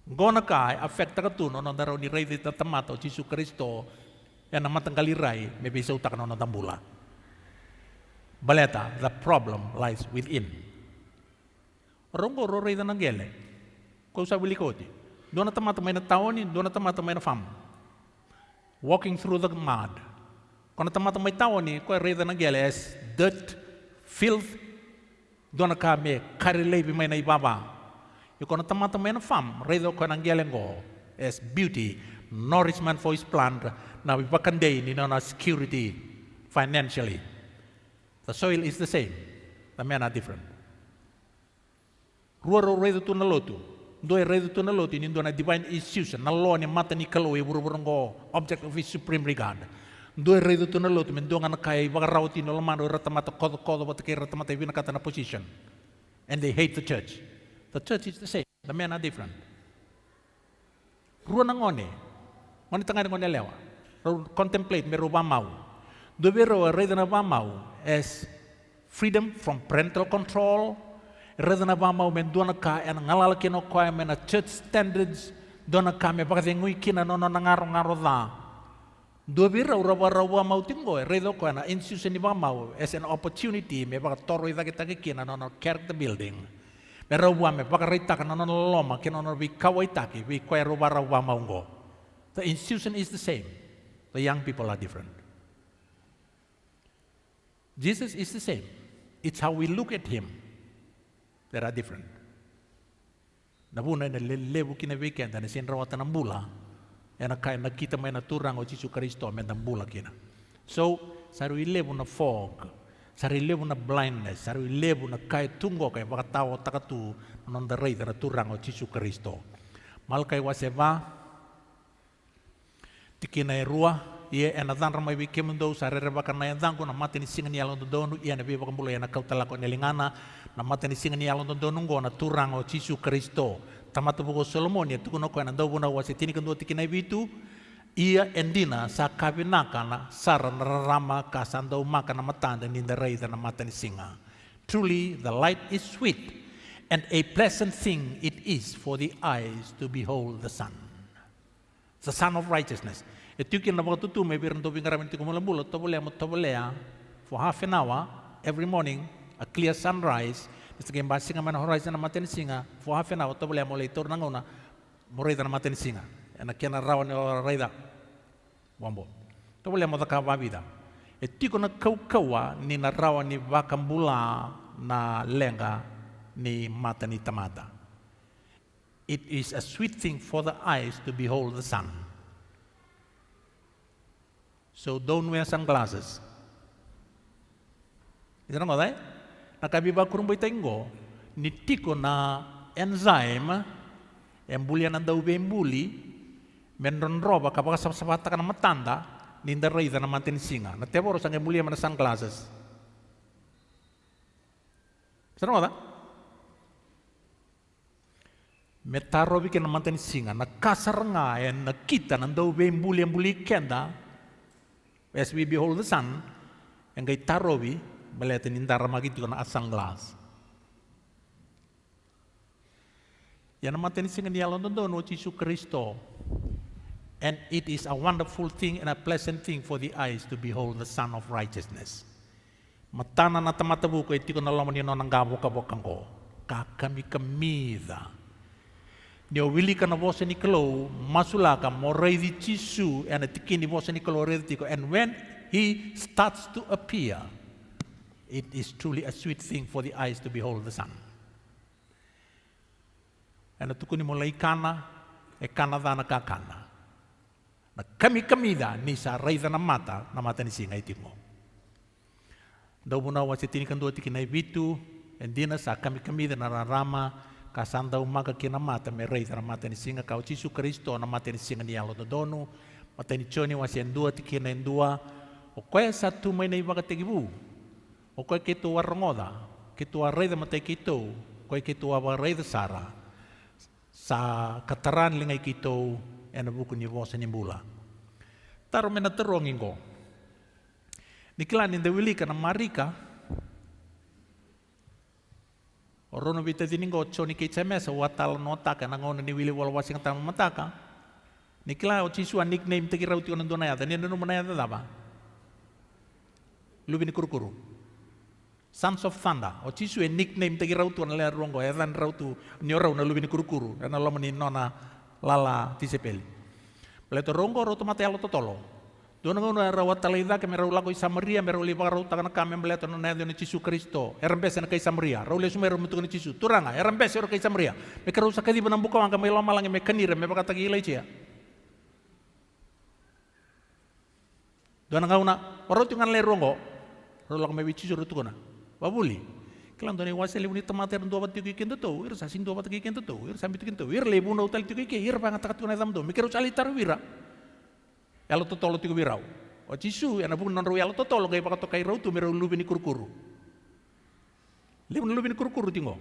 A: Gona ka affecta ka tuno no daro ni rey dita tamato Jesus Kristo yan ang matangkaliray may bisa utak no tambula. Baleta, the problem lies within. Rongo rey da nanggele. Ko sa bilikoti. Doon na tamato may na tawon, doon na tamato may na fam. Walking through the mud. Kung na tamato may tawon ko rey da nanggele as dirt, filth, doon na kami karilay may na ibaba. Yung kung natamata-tamay na fam, redo ko ng gelengo as beauty, nourishment for his plant, na ipakanday ni na security financially. The soil is the same. The men are different. Ruaro redo to naloto. Doy redo to naloto, nindo na divine institution, na law ni mata ni kaloy, buru-burungo, object of his supreme regard. Doy redo to naloto, mendo nga nakay, baka rauti no lamano, ratamata, kodo, batakay, ratamata, binakata na position. And they hate the church. The church is the same. The men are different. Ruo nangone. Ngone tanga ngone lewa. Contemplate meru bamau. Do bero reda na bamau as freedom from parental control. Reda na bamau men dona ka en ngalala kino ko men church standards dona ka me bakate ngui kina no ngaro da. Do bero rawa mau tingo reda ko na institution ni bamau as an opportunity me baka toro ida kita kina no character building. Pero wame pakarita ka nanon loma kinono bi kawaitaki bi kwero barawa maungo. The institution is the same. The young people are different. Jesus is the same. It's how we look at him that are different. Nabuna na lelebu kina weekend na sinrawatan ng bula. Yan kaya nakita may naturang o Jesus Kristo may ng bula kina. So, sa lebu na fog, sarili mo na blindness, sarili mo na kahit tunggo kay baka tao takatu non the rey na turang o Jesus Kristo. Mal kay waseva tikinay ruwa ia ena dan ramai wiki mundo sa rereba kana ya dangu na mate ni singa ni alon donu ia na biba kambulo ia na kautala ko nelingana na mate ni singa ni alon donu ngo na turang o Yesu Kristo tamata buko Solomon ya tukuno ko na daw na wasi tini kando tikina bitu ia endina sa kabinaka na sara nararama ka sandau maka na matanda ni rei na mate ni singa. Truly the light is sweet and a pleasant thing it is for the eyes to behold the sun. The Son of Righteousness. Ito yung kinabagatutu, may bilang tubing karamin tiko mulambulot, tabolea, for half an hour, every morning, a clear sunrise, nasa kayong basi nga man horizon na matin singa, for half an hour, tabolea mo leitor ng una, moreda na matin singa. Yan na kinarawan ni Rayda. Wambo. Tabolea mo takababida. Ito yung nagkaukawa ni narawan ni Bakambula na lenga ni mata ni tamata. It is a sweet thing for the eyes to behold the sun. So don't wear sunglasses. Ito na nga nakabiba kurumboy tayo nitiko na enzyme embulya ng daw bembuli menron roba kapag sapata ka na matanda ninda rayda na mantinsinga. Nateboro sang embulya man na sunglasses. Ito na nga metaro bikin na mantinsinga nakasar nga nakita ng daw bembuli kenda as we behold the sun, yang kay tarobi, balitin indara magito na asang glass. Yan naman tinisingan niya lang doon, o Yesu Kristo. And it is a wonderful thing and a pleasant thing for the eyes to behold the Son of Righteousness. Matana na tamatabu ko, iti ko nalaman yun ang gabo-kabokang ko. Kakami-kamida. Niyo wili ka na voce ni Klo, masula ka mo ready Jesu and tikini voce ni Klo ready ko. And when he starts to appear, it is truly a sweet thing for the eyes to behold the sun. And tukuni mo laikana, kanada na kakana. Na kami-kamida ni sa reida na mata ni singa itimo. Daw mo na wasitini kando tikinay bitu, and di na sa kami-kamida nararama, kasanda umaga kinamata may rei na mata ni singa kau Yesu Kristo na mata ni singa ni alo donu mata ni choni wasi endua tikina endua o kaya satu may na iba katigibu o kaya kito warongoda kito rei da mata kito kaya kito rei da sara sa kataran lingay kito ena buku ni vosa ni bula taro mena terongin ko niklan in the wilika na marika Orono bita diningo choni kichamesa watal nota ka nangon ni wili wal wasing tam mataka. Nikla o Yesu nickname tegi rauti onan donaya da nendo manaya da ba. Lubini kurukuru. Sons of Thunder. O Yesu nickname tegi rauti onan le rongo edan rautu ni orau na lubini kurukuru. Ana lomani nona lala tisepeli. Pleto rongo roto mate alo totolo. Dono ngono era watalida ke merau lago Samaria merau liba rau takana kame meleto no nado ni Yesu Kristo erembes na kay Samaria rau le sumero mutu ni Yesu turanga erembes ero kay Samaria me karau sakadi banam buka ang kamay lamalang me kanire me bakata gilay siya dono ngauna oro tungan le rongo rau lago me bici suru tukuna babuli kelang doni waseli uni tamater ndo bat tiki kendo to ir sasin ndo bat tiki kendo to ir sambitu kendo ir lebu no tal tiki ir bangat takat kuna dam do me karau cali tarwira Elo totolo tigo birau. O Yesu ana bun non ro elo totolo kay pakato kay raw tu mero lubi ni kurkuru. Lew ni lubi ni kurkuru tingo.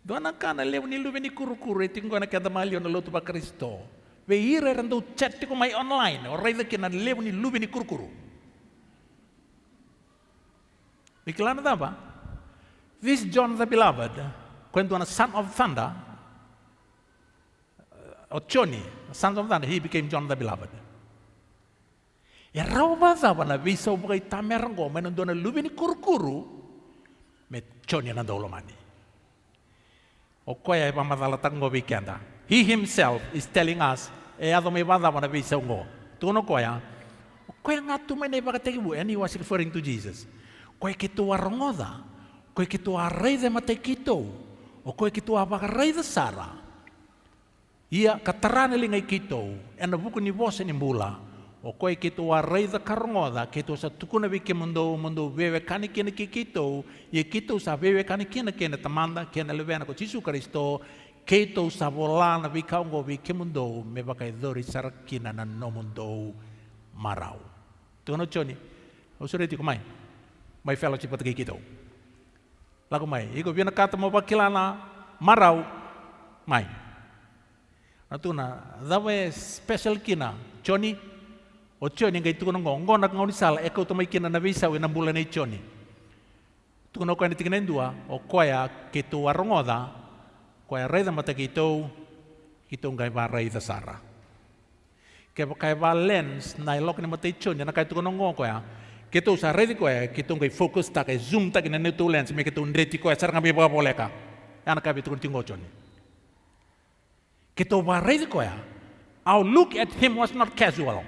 A: Do ana kana lew ni lubi ni kurkuru tingo na kada malio na lotu pa Kristo. We ire rando chat ko may online o rayda kina lew ni lubi ni kurkuru. Iklana da ba? This John the Beloved, kwento na son of thunder, o Johnny, son of thunder, he became John the Beloved. Ya raw ba na visa ubay tamerang ko, may nandun na lubi ni kurkuru, may Johnny na daw lumani. O kaya ipamadalatang ko bikenda. He himself is telling us, ato may bada na visa ko. Tuno kaya nga tumay na ipakatigibu, and he was referring to Jesus. Kaya kito warongoda, kaya kito aray de matay kito, o kaya kito abakaray de Sara. Ia katarana lingay kito, and nabuko ni bosa ni mula, o koy kito aray da karongoda, kito sa tukuna biki mundo bebe kani kito, ia kito sa bebe kani kina tamanda, kina levena ko Yesu Kristo, Keto sa bola na bikaw ngo bikimundo me bakay dori sarakina na nomundo marau. Tuno choni. Usureti kumai. Mai fellowship at kito. Lagu mai. Iko bina kata mo bakilana marau mai. Natuna dawe special kina choni o choni ngai tuno ngo nak ngoni sala eko to mai kina na visa we na bulan nei choni. Tuno ko ni tingnen dua o koya keto warongoda koya rei da mata kito ngai ba rei da sara. Kai ba lens na lok ni mata choni na kai tuno ngo koya keto sa rei koya keto ngai fokus ta kai zoom ta kina neto lens me keto ndreti koya sar ngambi ba boleka. Ana kai tuno tingo choni. Keto ba rei koya our look at him was not casual.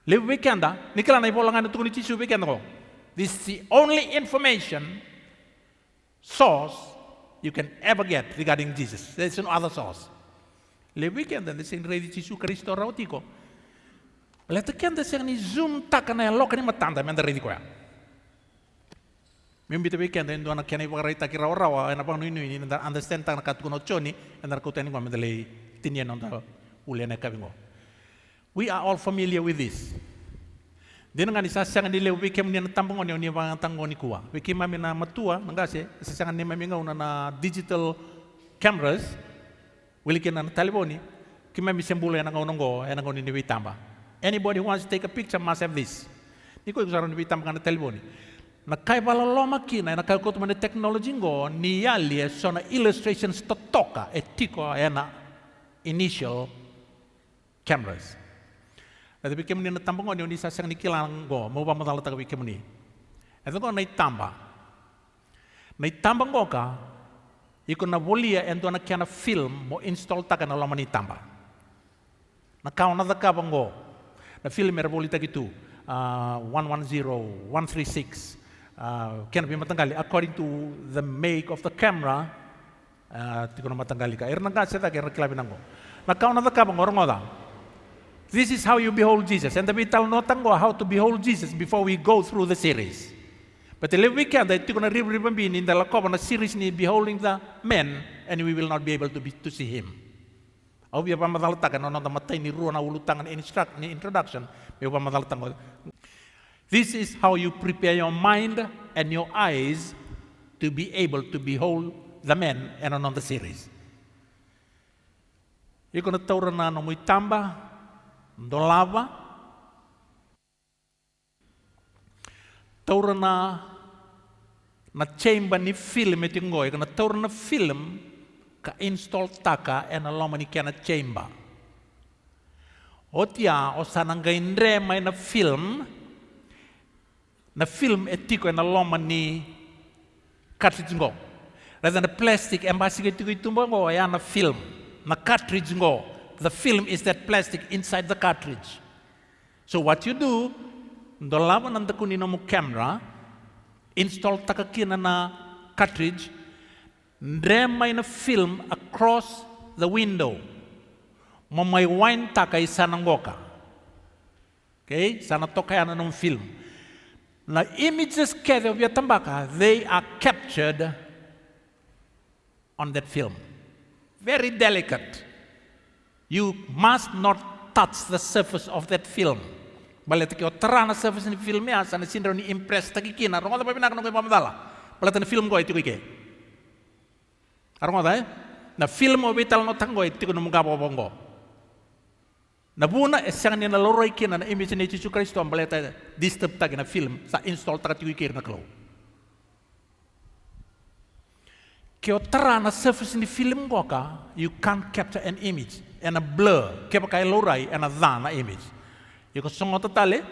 A: Le weekenda, nikala na ipolangan ito ni Chisu weekend ko. This is the only information source you can ever get regarding Jesus. There's no other source. Le weekend, and this is ready Chisu Kristo rautiko. Let the kenda siya ni zoom taka na loka ni matanda, men ready ko ya. Mimbi the weekend, and doon na kaya na ipakarita kiraw-rawa, and apang nui understand taka na katukuno choni, and nakutenin ko, medali tinyan on the ulian na kabingo. We are all familiar with this. Din nga ni sasangan nila wikem ni natambong ni mga tango ni kuwa. Wikem mami na matua nangase sasangan ni mami ngauna na digital cameras wilikin na telefoni kimami sembula na ngaunong go ay nangon ni witamba. Anybody who wants to take a picture must have this. Ni ko usaron ni witamba na telefoni. Nakaibalalo makina nakaukuto man technology go ni yali so na illustrations totoka etiko na initial cameras. At bikim ni natambang ni ni sasang ni kilang go mo ba madala ta bikim ni. Ito ko naitamba. Naitambang go ka iko na bolia endo na kana film mo install ta kana laman itamba. Nakaw na ka bango. Na film era bolita gitu 110 136 can be matanggali according to the make of the camera tiko na matanggali ka. Erna ka sa ta kaya reklamin ngo. Nakaw na ka bango ngoda. This is how you behold Jesus. And we tell no tango how to behold Jesus before we go through the series. But the weekend, I took a ribbon in the Lakoba series ni beholding the men, and we will not be able to see him. Au biya pamadaltakan no na matay ni ruwa na ulutangan ni introduction. Biya pamadaltakan. This is how you prepare your mind and your eyes to be able to behold the men and on the series. Iko na taura na no muy tamba. Dolava taura na chamber ni film iti ngoy kana taura na film ka install taka and aloma ni kana chamber otia o sanangay ndre may na film etiko and aloma ni cartridge ngo rather than plastic embassy ito itumba ngo ayan na film na cartridge ngo. The film is that plastic inside the cartridge. So what you do, ndolaban ang dakunin mo camera, install takakina na cartridge, ndremay na film across the window. Mamay wine takay sanangoka. Okay? Sana to kaya na ng film. Na images kaya via tambaka, they are captured on that film. Very delicate. You must not touch the surface of that film. Balit ko terana surface ni film ya sana sindro ni impress takikina. Rongo pa pinakano ko pamadala. Balit na film ko ito kike. Arongo dai na film mo vital no tango ito ko nung gapo bongo. Nabuna esang ni na loroy kina na image ni Jesus Kristo ang balit disturb tag na film sa install ta tikikir na klo. Kyo terana surface ni film ko ka, you can't capture an image. And a blur, kaya kay loray and a dana image. You can song totally,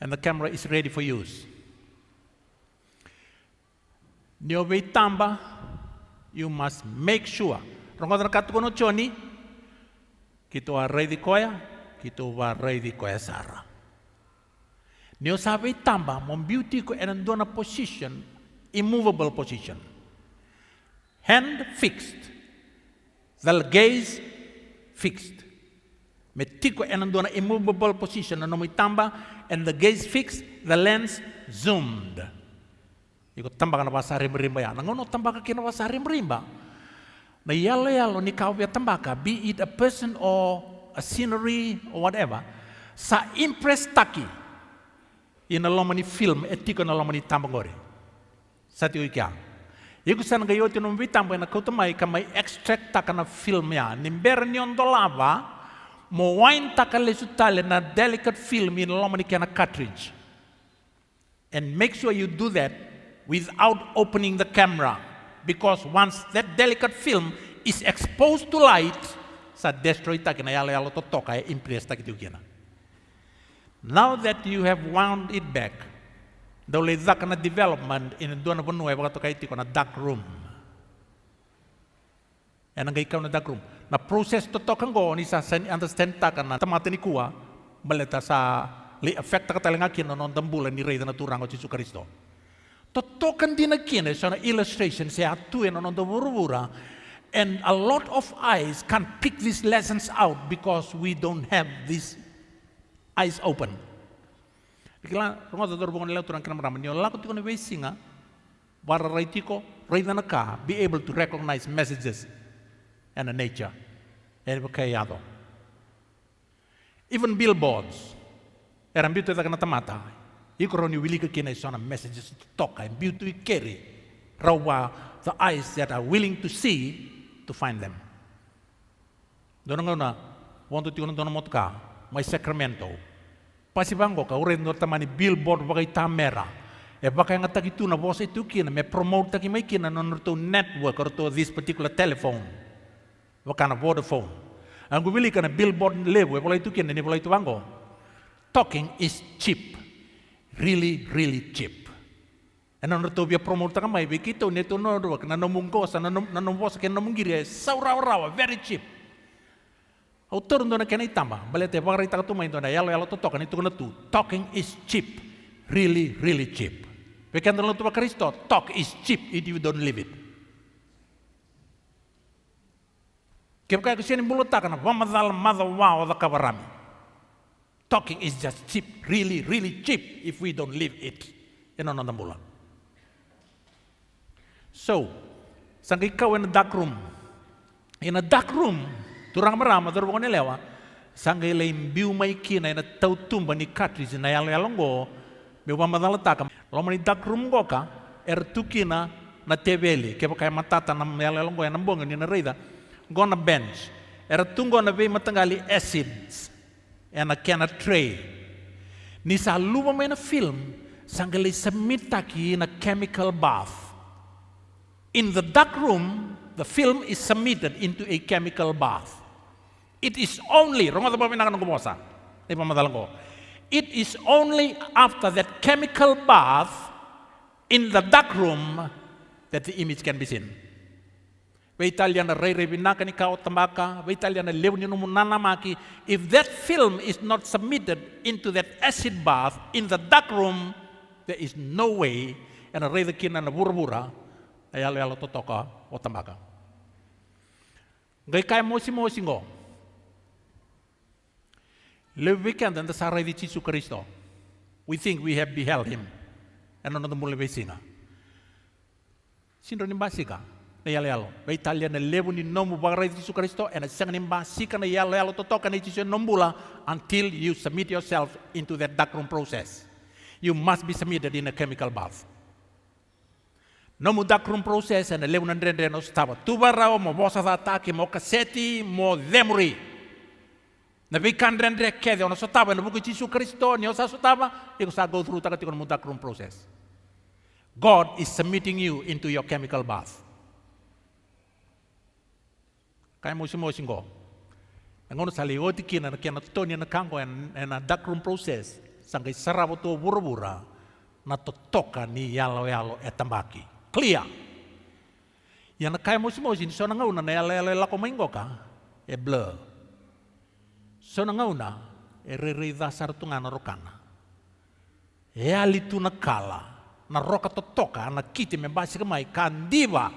A: and the camera is ready for use. Nyobe tamba, you must make sure. Rongo na katukono choni, kito a ready koya, kito a ready koya sara. Nyo sabi tamba, mon beauty ko and andona position, immovable position. Hand fixed, the gaze fixed. Metiko and andona immovable position na nomitamba and the gaze fixed, the lens zoomed. Iko tambaka na wasari merimba ya. Nangono tambaka kina wasari merimba. Na yalo ni kau ya tambaka, be it a person or a scenery or whatever, sa impress taki ina lomani film etiko na lomani tambangore. Sati uikia. Iku sana gayoti no vitambo na kautamai kamai extract taka na film ya. Nimber ni ondolava mo wine taka lesutale na delicate film ina lomani kia na cartridge. And make sure you do that without opening the camera. Because once that delicate film is exposed to light, sa destroy taki na yalo to toka impress taki tiukina. Now that you have wound it back, daw le na development in doon na bunuhay baka to kaiti ko na dark room. Yan ang ikaw na dark room. Na process to tokang go ni sa understand taka na tamata ni kuwa baleta sa li affect ka talaga kino non dambulan ni rey na turang ko Jesu Kristo. Totokan din nagkina sa na illustration siya tuin non damurura, and a lot of eyes can pick these lessons out because we don't have these eyes open. Kila rungo da dorbong nila turang kinam ramen yo lakot ko na wesinga para raitiko raida na ka be able to recognize messages and nature and kayado. Even billboards eram bitu ta kana tamata ikoro ni wilika kina sona messages to talk and beauty carry rawa the eyes that are willing to see to find them. Dono na wanto ti dono motka may Sacramento. Pasibango ka uren no tamani billboard bagay tamera. E baka nga tagitu na boss itu kina me promote taki may kina no to network or to this particular telephone. Baka na Vodafone. Ang gubili ka na billboard level wala itu kina ni wala itu bango. Talking is cheap. Really, really cheap. And ano to biya promote ka may bikito neto no work na nomungkosa na nombosa ken nomungiri sauraw very cheap. Autor doon na kena itamba, balete bakar ita katumay doon na yalo to tokan itu na tu. Talking is cheap, really, really cheap. Pekan doon to Kristo, talk is cheap if you don't live it. Kaya kaya kasi yung bulutakan na wamadal madawaw da kabarami. Talking is just cheap, really, really cheap if we don't live it. Yan ang nandang bulan. So, sang ikaw in a dark room. In a dark room, turang marama dorong ni lewa sangai lain biu mai kina na tau tumba ni cartridge na yalo yalongo me wa madala taka lo mani dark room go ka tukina na teveli ke pakai matata na yalo yalongo na bonga ni na reida go na bench tungo na be matangali acids and a can a tray ni sa luwa mai na film sangai submit taki na chemical bath in the dark room. The film is submitted into a chemical bath. It is only, it is only after that chemical bath in the dark room that the image can be seen. If that film is not submitted into that acid bath in the dark room, there is no way and a rey kina na burubura ayalo totoka o tambaka. Gay kaya mosi ngo. Le weekend and the saray di Jesu Kristo. We think we have beheld him. Ano na mula besina. Sino nimbasika na yalo. Ba Italia na levo ni nomu bagay di Jesu Kristo and sang nimbasika na yalo totoka na Jesu nombula until you submit yourself into that darkroom process. You must be submitted in a chemical bath. No mo darkroom process and levo nandrende no stava. Tubarao mo bosa sa atake mo kaseti mo demuri. Na vikandrende kede ono sotava no buku Jesu Kristo ni osa sotava iko sa go through takati kono mo darkroom process. God is submitting you into your chemical bath. Kaya mo singo. Ngono sa lioti kina na kina toni na kango and a darkroom process sangay sarabo to burubura na totoka ni yalo etambaki. Clear. Yan na kaya mo sin so nangauna na yalo ko maingo ka blur. So nangauna rerida sartunga na rokana. Alitu na kala na roka totoka na kiti membasi kamay kandiba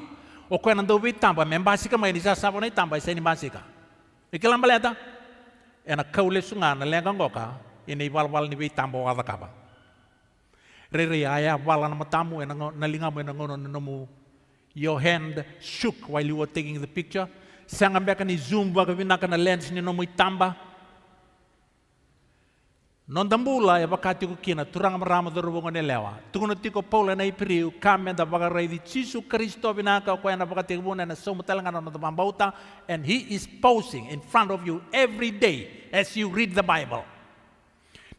A: o kaya nando tamba membasi kamay ni sasabo na itamba isa ni basika. Ikilang baleta na kaule sunga na lengang goka ini walwal ni tamba wala kaba. Rere aya wala na matamu nalingamu ngono namu. Your hand shook while you were taking the picture. Sanga mbeka ni zoom baga vinaka na lens ni nomu itamba. Nondambula ya bakati ko kina turang marama do rubongo ne lewa. Tukuno tiko Paula na ipiriu kame da baga rai di Jesu Kristo vinaka ko na bakati buna na somo talanga no mambauta, and he is posing in front of you every day as you read the Bible.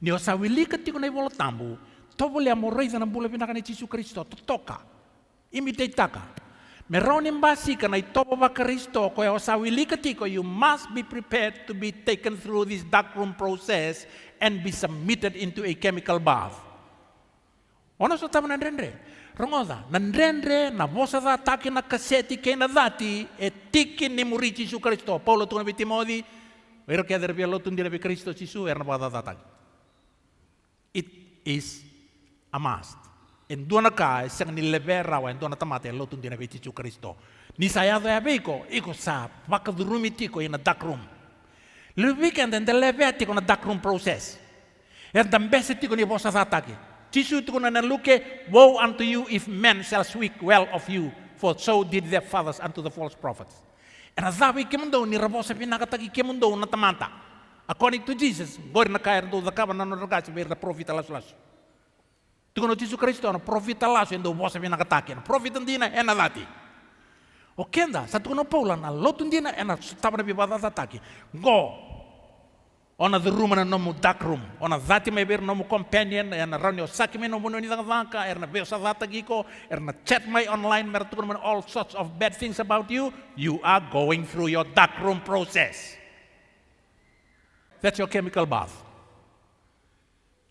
A: Ni osawili katiko na ibola tambu. Tobole amorei na bula vinaka ni Jesu Kristo toka. Imitate taka. Meroni mbasi kana itobo ba Kristo ko ya osawili katiko, you must be prepared to be taken through this darkroom process and be submitted into a chemical bath. Ono so tama nandrendre. Rongoda, nandrendre na vosa da taki na kaseti ke na dati e tiki ni muri Jesu Kristo. Paulo tu nabi Timothy, vero ke der bialo tundira bi Kristo Jesu erna bada data. It is a must. En dona ka sang ni levera wa en dona tamate lo tundira bi Jesu Kristo. Ni saya da beko iko sa bakadurumi tiko in a dark room. Le weekend and the leveti con a dark room process. And the best tiko ni vosa da taki. Jesu tiko na naluke, woe unto you if men shall speak well of you, for so did their fathers unto the false prophets. And azabi kemundo ni rabosa pinakataki kemundo na tamanta. According to Jesus, gori na kaya do the kaba na norgasi ver the prophet alas. Tiko no Jesu Kristo na prophet alas endo vosa pinakataki. Prophet ndina ena dati. Okenda sa tiko no Paula na lotun ndina ena tabana bi bada taki. Go on the room na nomu dark room. On zati may bear nomu companion and around your saki me nomu ni vanka erna beosa zata giko erna chat my online mertukun all sorts of bad things about you. You are going through your dark room process. That's your chemical bath.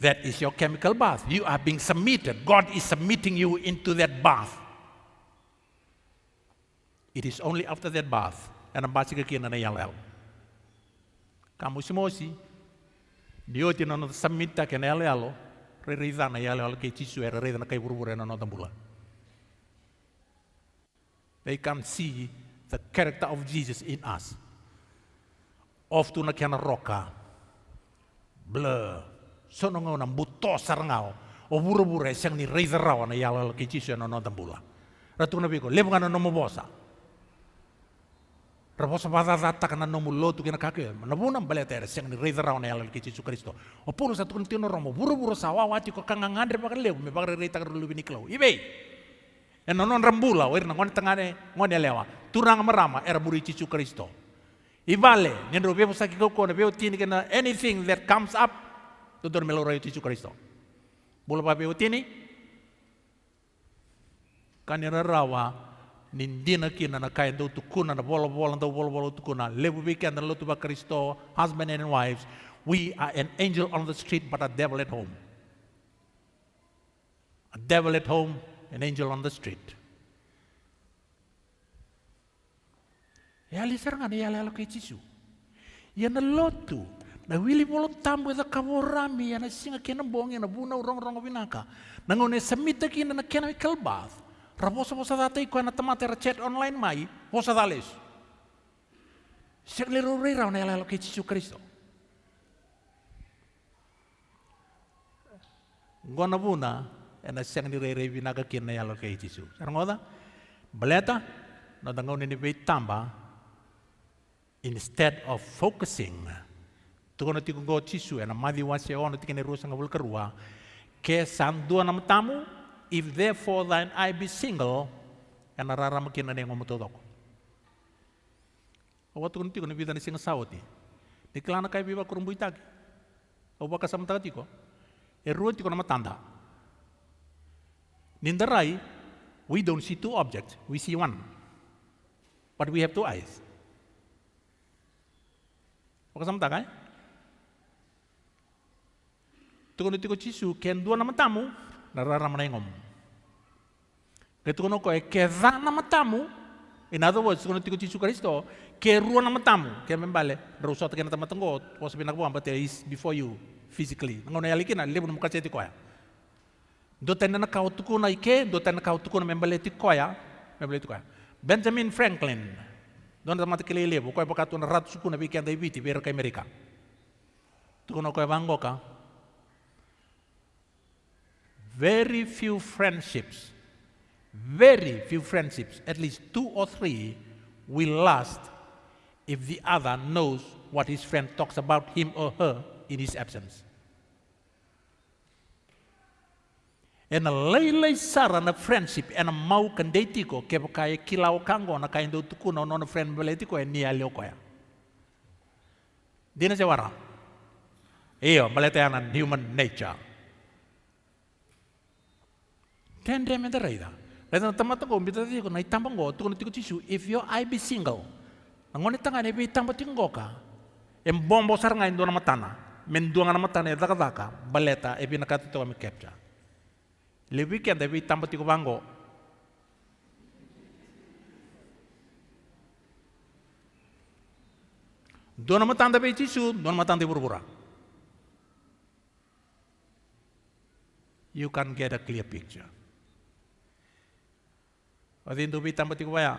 A: That is your chemical bath. You are being submitted. God is submitting you into that bath. It is only after that bath and ang basi kaki na nayalal. Kamu simosi, dioti na samita ke nayalalo, rerida na yalalo ke Jesu rerida na kay burbure na notambula. They can see the character of Jesus in us. Oftu na kiana roka, blur, sonongaw na buto sarangao, o burbure siyang ni rerida raw na yalalo ke Jesu na notambula. Ratu na biko, lebo nga na nomobosa. Raposa badata kana no mulotu kina kake nabunam baleta seng ni reza raw na yalla ke Jesu Kristo o pulo sa tukun tino romo buru sawa wati ko kanga ngandre bakale me bagre reta ka lubi niklo ibe en non rambula o erna ngone tangane ngone lewa turang marama era buri Jesu Kristo ibale nendo bebo sa ko na bebo tini kana anything that comes up to dormelo rayo Jesu Kristo bolo ba bebo tini kanira rawa nindina kina na kaya do tukuna na bolo tukuna lebu weekend na lotu ba Kristo husband and wives, we are an angel on the street but a devil at home. A devil at home, an angel on the street. Ya lisar nga ya lalo kay Jesu. Ya na lotu na wili bolo tambo da kaborami ya na singa kinambong ya na buna urong winaka. Nangone samita kina na chemical bath. Raposa vosa data iko na tamate chat online mai, vosa dales. Siya lero rira na yala kay Jesu Kristo. Gona buna, ena siyang nire binagakin na yala kay Jesu. Sarangoda, baleta, na dangaw ni tamba, instead of focusing, tuko na tiko go Jesu, ena madiwa siya ono tiki ni rusa nga bulkarua, ke sandua na matamu, if therefore thine eye be single, and nararamakin na niyang umutodok. O watu kunti ko na vida ni singa sawati. Di klana kay biba kurumbuy tagi. O baka samtagati ko. Ruwan ti ko na matanda. Nindaray, we don't see two objects, we see one. But we have two eyes. Baka samtagay? Tukon ti ko Jesu, ken dua na matamu, nararaman na yung Kaya kuno ko keda na matamu, in other words, kuno tiko Jesu Kristo, keruan na matamu, kaya membale, darusot kaya na tamatanggot, was pinagbuhan, but is before you, physically. Nangon na yalikin na, libo na mukasya tiko ya. Do tayo na nakautuko na ike, do tayo nakautuko na membale tiko ya, Benjamin Franklin, doon na matikililibo, kaya baka ito na ratsuko na bigyan tayo biti, pero kay Amerika. Tuko na kaya bango ka, very few friendships, at least 2 or 3, will last if the other knows what his friend talks about him or her in his absence. En a laylay sara na friendship en a mau kan deitiko ke kaya kilau kango na kaya do tukuno no na friend beletiko en ni alio koya. Dina se wara. Iyo baleteanan human nature. Tende me deraida. Leta tamata ko mbita tiko na itambang go tukuno tiko tisu if your I be single. Ngoni tanga ne be tambo tingo ka. Em bombo sar ngain do na matana. Men do na matana daka daka baleta e bina katu to me capture. Le weekend ebi tambo tiko bango. Dona matanda be tisu, dona matanda burubura. You can get a clear picture. Odin do be tambo tiko baya.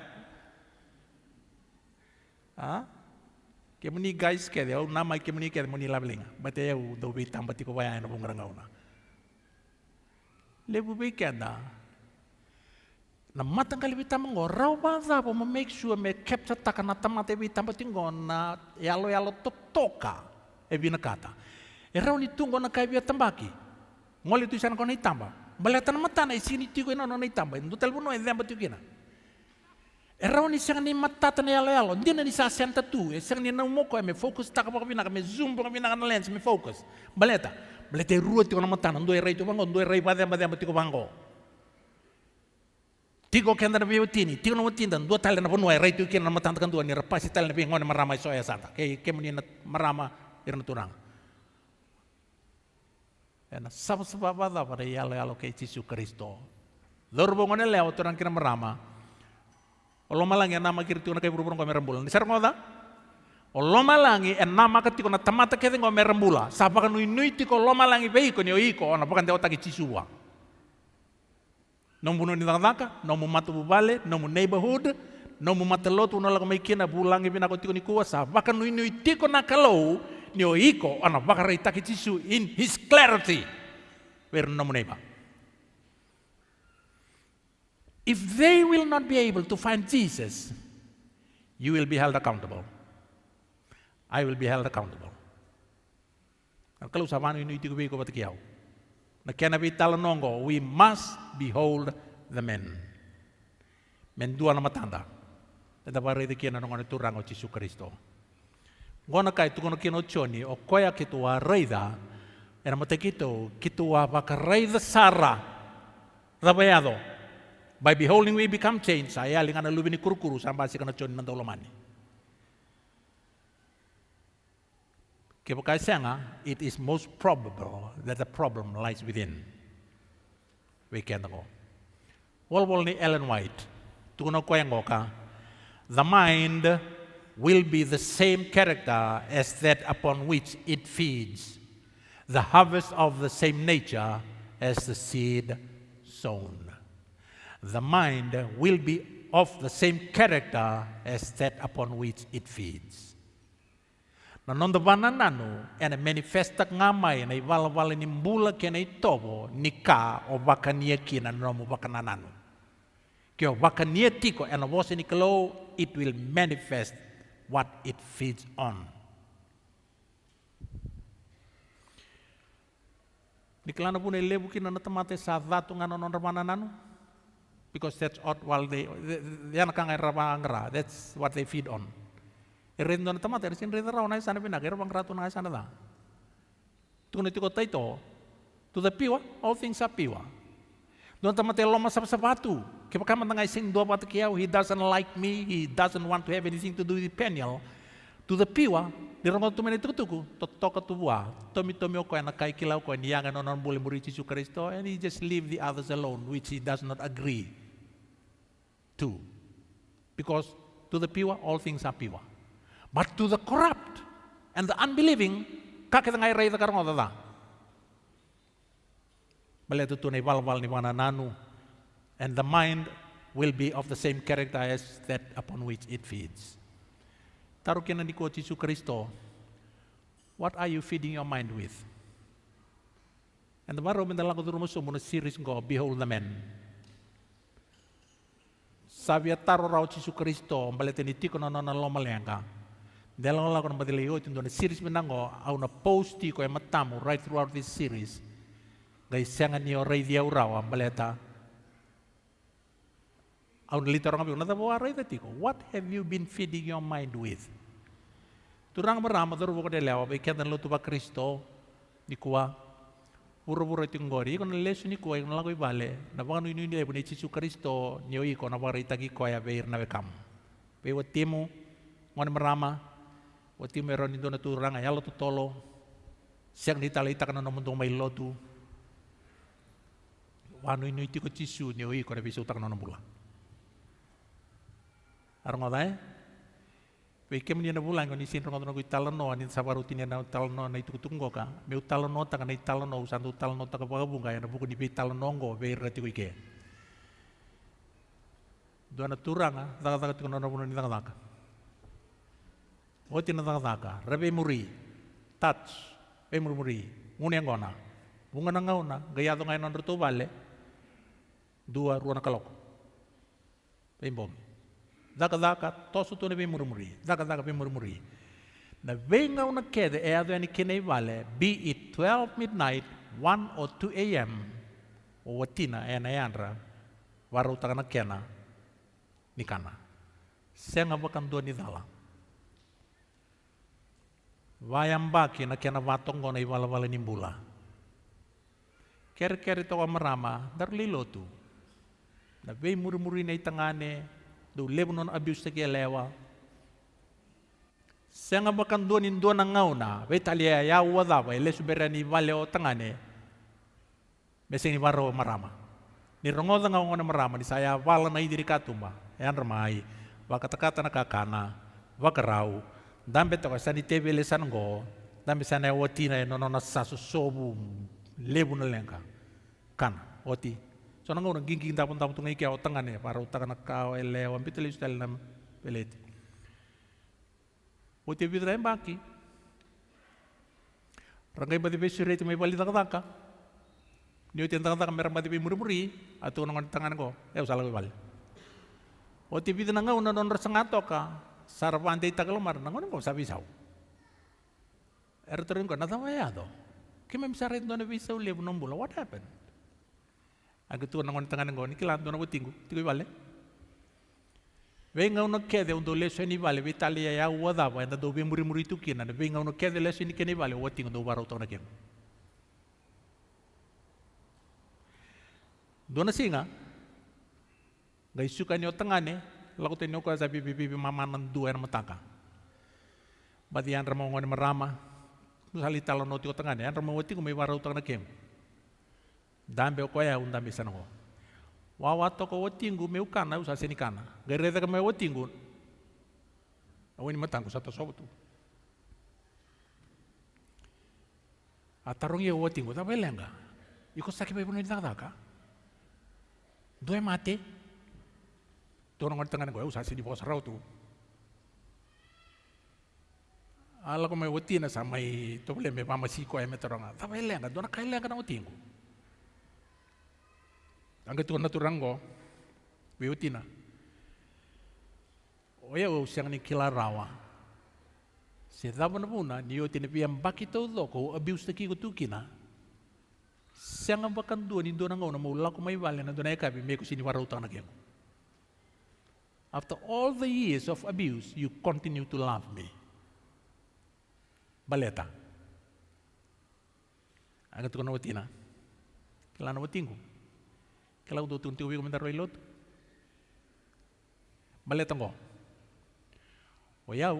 A: Kemuni guys kede, au nama kemuni kede muni lablinga. Bate eu do be tambo tiko baya na bungarangauna. Lebu weekenda na matangkali bitamang raw basa po make sure me capture takana tamate bitamba tingo na yalo totoka e binakata e raw ni tungo na kay bitambaki ngoli tu san ko na itamba balatan matana isini tigo na itamba ndo telbuno e demba tigina e raw ni sang ni matata na yalo ndi na ni sa senta tu e sang ni na moko e me focus taka pa binaka me zoom pa binaka na lens me focus baleta Belete ruot tiko na matana, ndo rei tu bango, ndo rei badem tiko bango. Tiko kenda na biyo tini, tiko na matinda, ndo tali na ponua rei tu kena na matanda kan dua ni rapasi tali na biyo ngone marama isoya santa. Ke muni na marama irna turang. Na sapa bada pada yalo ke Yesus Kristo. Lorbo ngone leo turang kena marama. Olo malang ya nama kiri tu na kay burung ko merambulan. Nisar ngoda? O loma langi en nama katiko na tamata kete ngo merembula sapa kan nui tiko loma langi beiko ni oiko na pakan teo taki chisua no muno ni daka no mu matu bubale no mu neighborhood no mu matalotu no lago maikina bulangi bina ko tiko ni kuwa sapa kan nui tiko na kalau ni oiko ana bakar taki chisu in his clarity where no mu neighbor. If they will not be able to find Jesus, you will be held accountable. I will be held accountable. Kalau sama ini itu gue kau batikiau. Na kena vital nongo, we must behold the men. Men dua nama tanda. Tenda bare de kena nongo tu rango Yesus Kristo. Ngona kai tu kono kino choni o koya kitua reida. Era mate kito kitua baka reida sara. Rabayado. By beholding we become changed. Saya lingana lubini kurukuru sampai si kana choni nandolomani. It is most probable that the problem lies within. We can go. Wal ni Ellen White. Tukuno ko yang the mind will be the same character as that upon which it feeds. The harvest of the same nature as the seed sown. The mind will be of the same character as that upon which it feeds. Na nondo bananano ena manifesta ngamai na iwala ni mbula kena itobo nika o bakania kina nomo bakananano. Kyo bakania tiko ena wose ni kalo it will manifest what it feeds on. Niklana pun lebu kina na tamate sa datu ngano non bananano because that's what they kangai rabangra, that's what they feed on. Rendo na tamate resin rendo raw na sana pinagero bang rato na sana da. Tuno tiko taito. To the piwa, all things are piwa. Don tamate loma sapatu. Kaya kama tangay sing do pat kiyaw, he doesn't like me, he doesn't want to have anything to do with Peniel. To the piwa, di rongo tumene tutuku, totoka tuwa, tomi ko na kay kilaw ko niyangan non bule muri Yesus Kristo, and he just leave the others alone, which he does not agree to. Because to the piwa, all things are piwa. But to the corrupt and the unbelieving, kakit ngay ray karong odada. Baleto tunay balbal ni nanu, and the mind will be of the same character as that upon which it feeds. Tarukin na ni ko Yesus Kristo, what are you feeding your mind with? And the baro menda lago duro muso muna series go Behold the Man. Sabi taro rao Yesu Kristo balete ni tiko na loma lenga. Dela lago na badile yo tindo na series menango au na post tiko e matamu right throughout this series. Gai senga ni o rei dia urawa baleta. Au na litorang abi na tawa rei tiko. What have you been feeding your mind with? Turang marama duro buka de lewa be kendan lo tuba Kristo ni kuwa puro-puro tinggori ko na leso ni kuwa yung lagoy bale na baka nung inunilay po ni Yesu Kristo niyo iko na baka itagi ko ya beir na bekam be watimu ngon marama watimu meron nindo na turang ayalo tutolo siyang nitalita ka na namundong may lotu wano inuiti ko Yesu niyo iko na bisutak na namula arang oday Peke meni na bulan ni sin rongo rongo talano ni sabaruti ni na talano na itu tunggo ka meu talano ta na talano usandu talano ta ka bunga na buku ni pe talano ngo be rati ko ike do na turanga daga tu na buno ni daga oti na daga rebe muri touch be muri ngune ngona bunga na ngauna gaya do ngai na ruto vale dua ruana kalok be bom Daka tosu tu nebe murmuri. Daka be murmuri. Na venga una kede e ado ani kene vale, be it 12 midnight, 1 or 2 a.m. O watina e na yandra, waru takana kena, nikana. Senga bakan dua ni dala. Vayam baki na kena vatongo na iwala-wala nimbula. Kere-kere to marama, dar lilo tu. Na ve murmuri na itangane, do levo non abuse ke lewa senga bakan do nin do na ngauna vetalia ya wada ba ele suberani vale o tangane meseni waro marama ni rongo da ngona marama ni saya wala na idiri katumba yan ramai wakata-kata na kakana wakarau dambe to sani tebele sango dambe sana wotina no no sasu sobu levo no lenga kana oti so nang orang gingking tapon tungai kia otangan ya para otangan kau ele wampit le stel nam peleti oti vidra baki rangai badi besure itu mai bali taka ni oti taka merah badi muri atau nang tangan ko usala ko bali oti vidra nang una don rasangato ka sarvante tagalomar nang ko sabi sau ertorin ko natamayado kimem saret don bisa ule bunombula what happened Agak tuan nangon tangan nangon, ikilan tuan aku tinggu balik. Venga uno kede undo leso ni vale, Italia ya wadaba, enda do be muri tu kina, venga uno kede leso ni kene vale, watingo do baro tona kem. Dona singa, gai suka ni otangane, laku te nyoka sa bibi mama nandu er mataka. Badi an ramo ngone marama, nusali talo noti otangane, an ramo watingo me baro tona kem. Dambe ko ya undambe sanango wawato ko wotingu meu kana usa seni kana gereda ka meu wotingu awini matangu sata sobutu atarong ye wotingu ta belenga iko sakit be puno ditaka doe mate torong tangan ko usa seni bos rautu ala ko meu wotina samai to bleme pamasi ko e metoronga ta belenga dona kailenga na wotingu Angkat tuan naturango, biutina. Oya usiang ni kilarawa. Sedaba na puna, niyo tinipiyang bakit ito ko, abuse na kiko tukina. Siyang ang bakan doon, hindi doon ang una, maula ko may wala na doon ay kabi, may kusiniwaraw utang na kayo. After all the years of abuse, you continue to love me. Baleta. Angkat ko na watina. Kailan na watingko. Kalau do tunti uwi komentar wailot. Baletang ko. O yaw,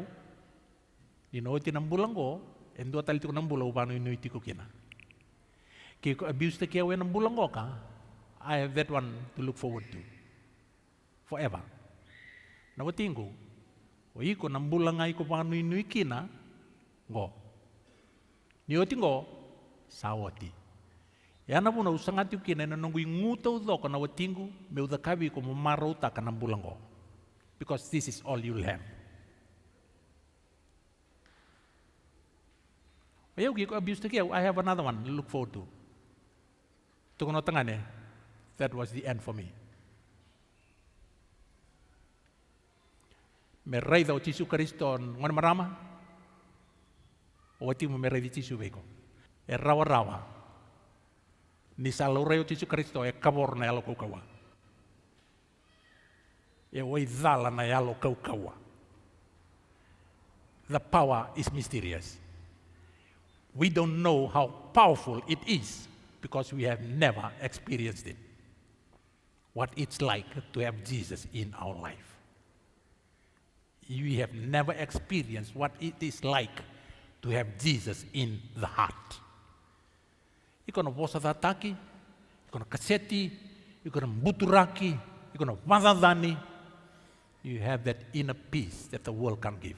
A: dinoti ng bulang ko, endo talito ko ng bulang upano inuiti ko kina. Kaya ko abuse na kaya ng bulang ko ka, I have that one to look forward to. Forever. Nawating ko, o iko ng bulang ay ko paano inuiti kina, go. Nioti ko, sawati. Yana po na usang ati kina na nunggu ngutaw do ka na watingu me udakabi ko mamarota ka ng bulang ko. Because this is all you'll have. Ayaw ko abuse na kaya, I have another one to look forward to. Tunggu tengahnya, that was the end for me. Merai da o Jesu Kristo ngon marama. O timu merai di Jesu beko. E rawa. Ni salore o Jesu Kristo e kabor na alo kawa. E oi zala na alo kawa. The power is mysterious. We don't know how powerful it is because we have never experienced it. What it's like to have Jesus in our life. We have never experienced what it is like to have Jesus in the heart. Iko na vosa tataki, iko na kaseti, iko na mbuturaki, iko na vadadani. You have that inner peace that the world can't give.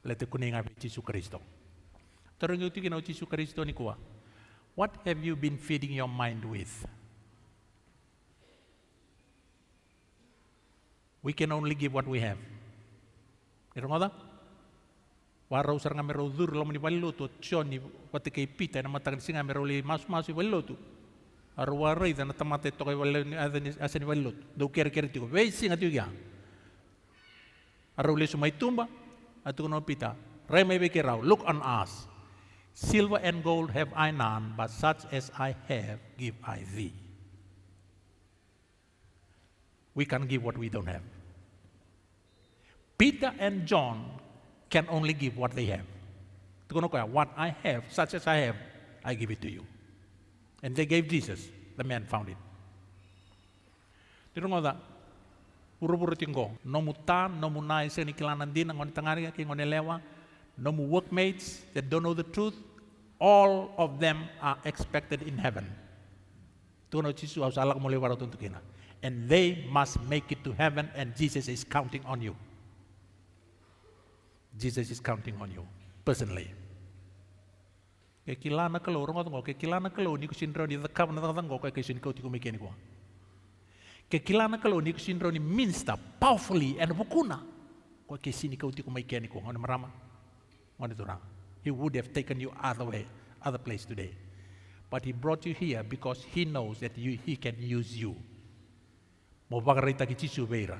A: Let the kuninga be Jesu Kristo. Tarong yung tiginaw Jesu Kristo ni kuwa. What have you been feeding your mind with? We can only give what we have. Ito nga da? Waraw sa nga mero dur lam ni waloto tioni pati kay pita na matagal singa mero li mas waloto. Arwaray da na tamate to kay walo ni asan ni waloto. Do kere tiko. Wey singa tiyo ya. Araw li sumay tumba at kuno pita. Ray may bekiraw. Look on us. Silver and gold have I none, but such as I have give I thee. We can give what we don't have. Peter and John can only give what they have. What I have, such as I have, I give it to you. And they gave Jesus. The man found it. Puro-puro tinggo. No muta, no munay sa nikilanan din ang tangari king onelewa. No mu workmates that don't know the truth. All of them are expected in heaven. And they must make it to heaven, and Jesus is counting on you. Jesus is counting on you personally. Kekilana kalau orang ngotong kekilana kalau ni kusindro ni zakam na tanggo kay kisin ko tiku mikeni ko. Kekilana kalau ni kusindro ni minsta powerfully and bukuna ko kisin ko tiku mikeni ko ngone marama. Ngone turang. He would have taken you other place today. But he brought you here because he knows that he can use you. Mo bagarita ki Jesu beira.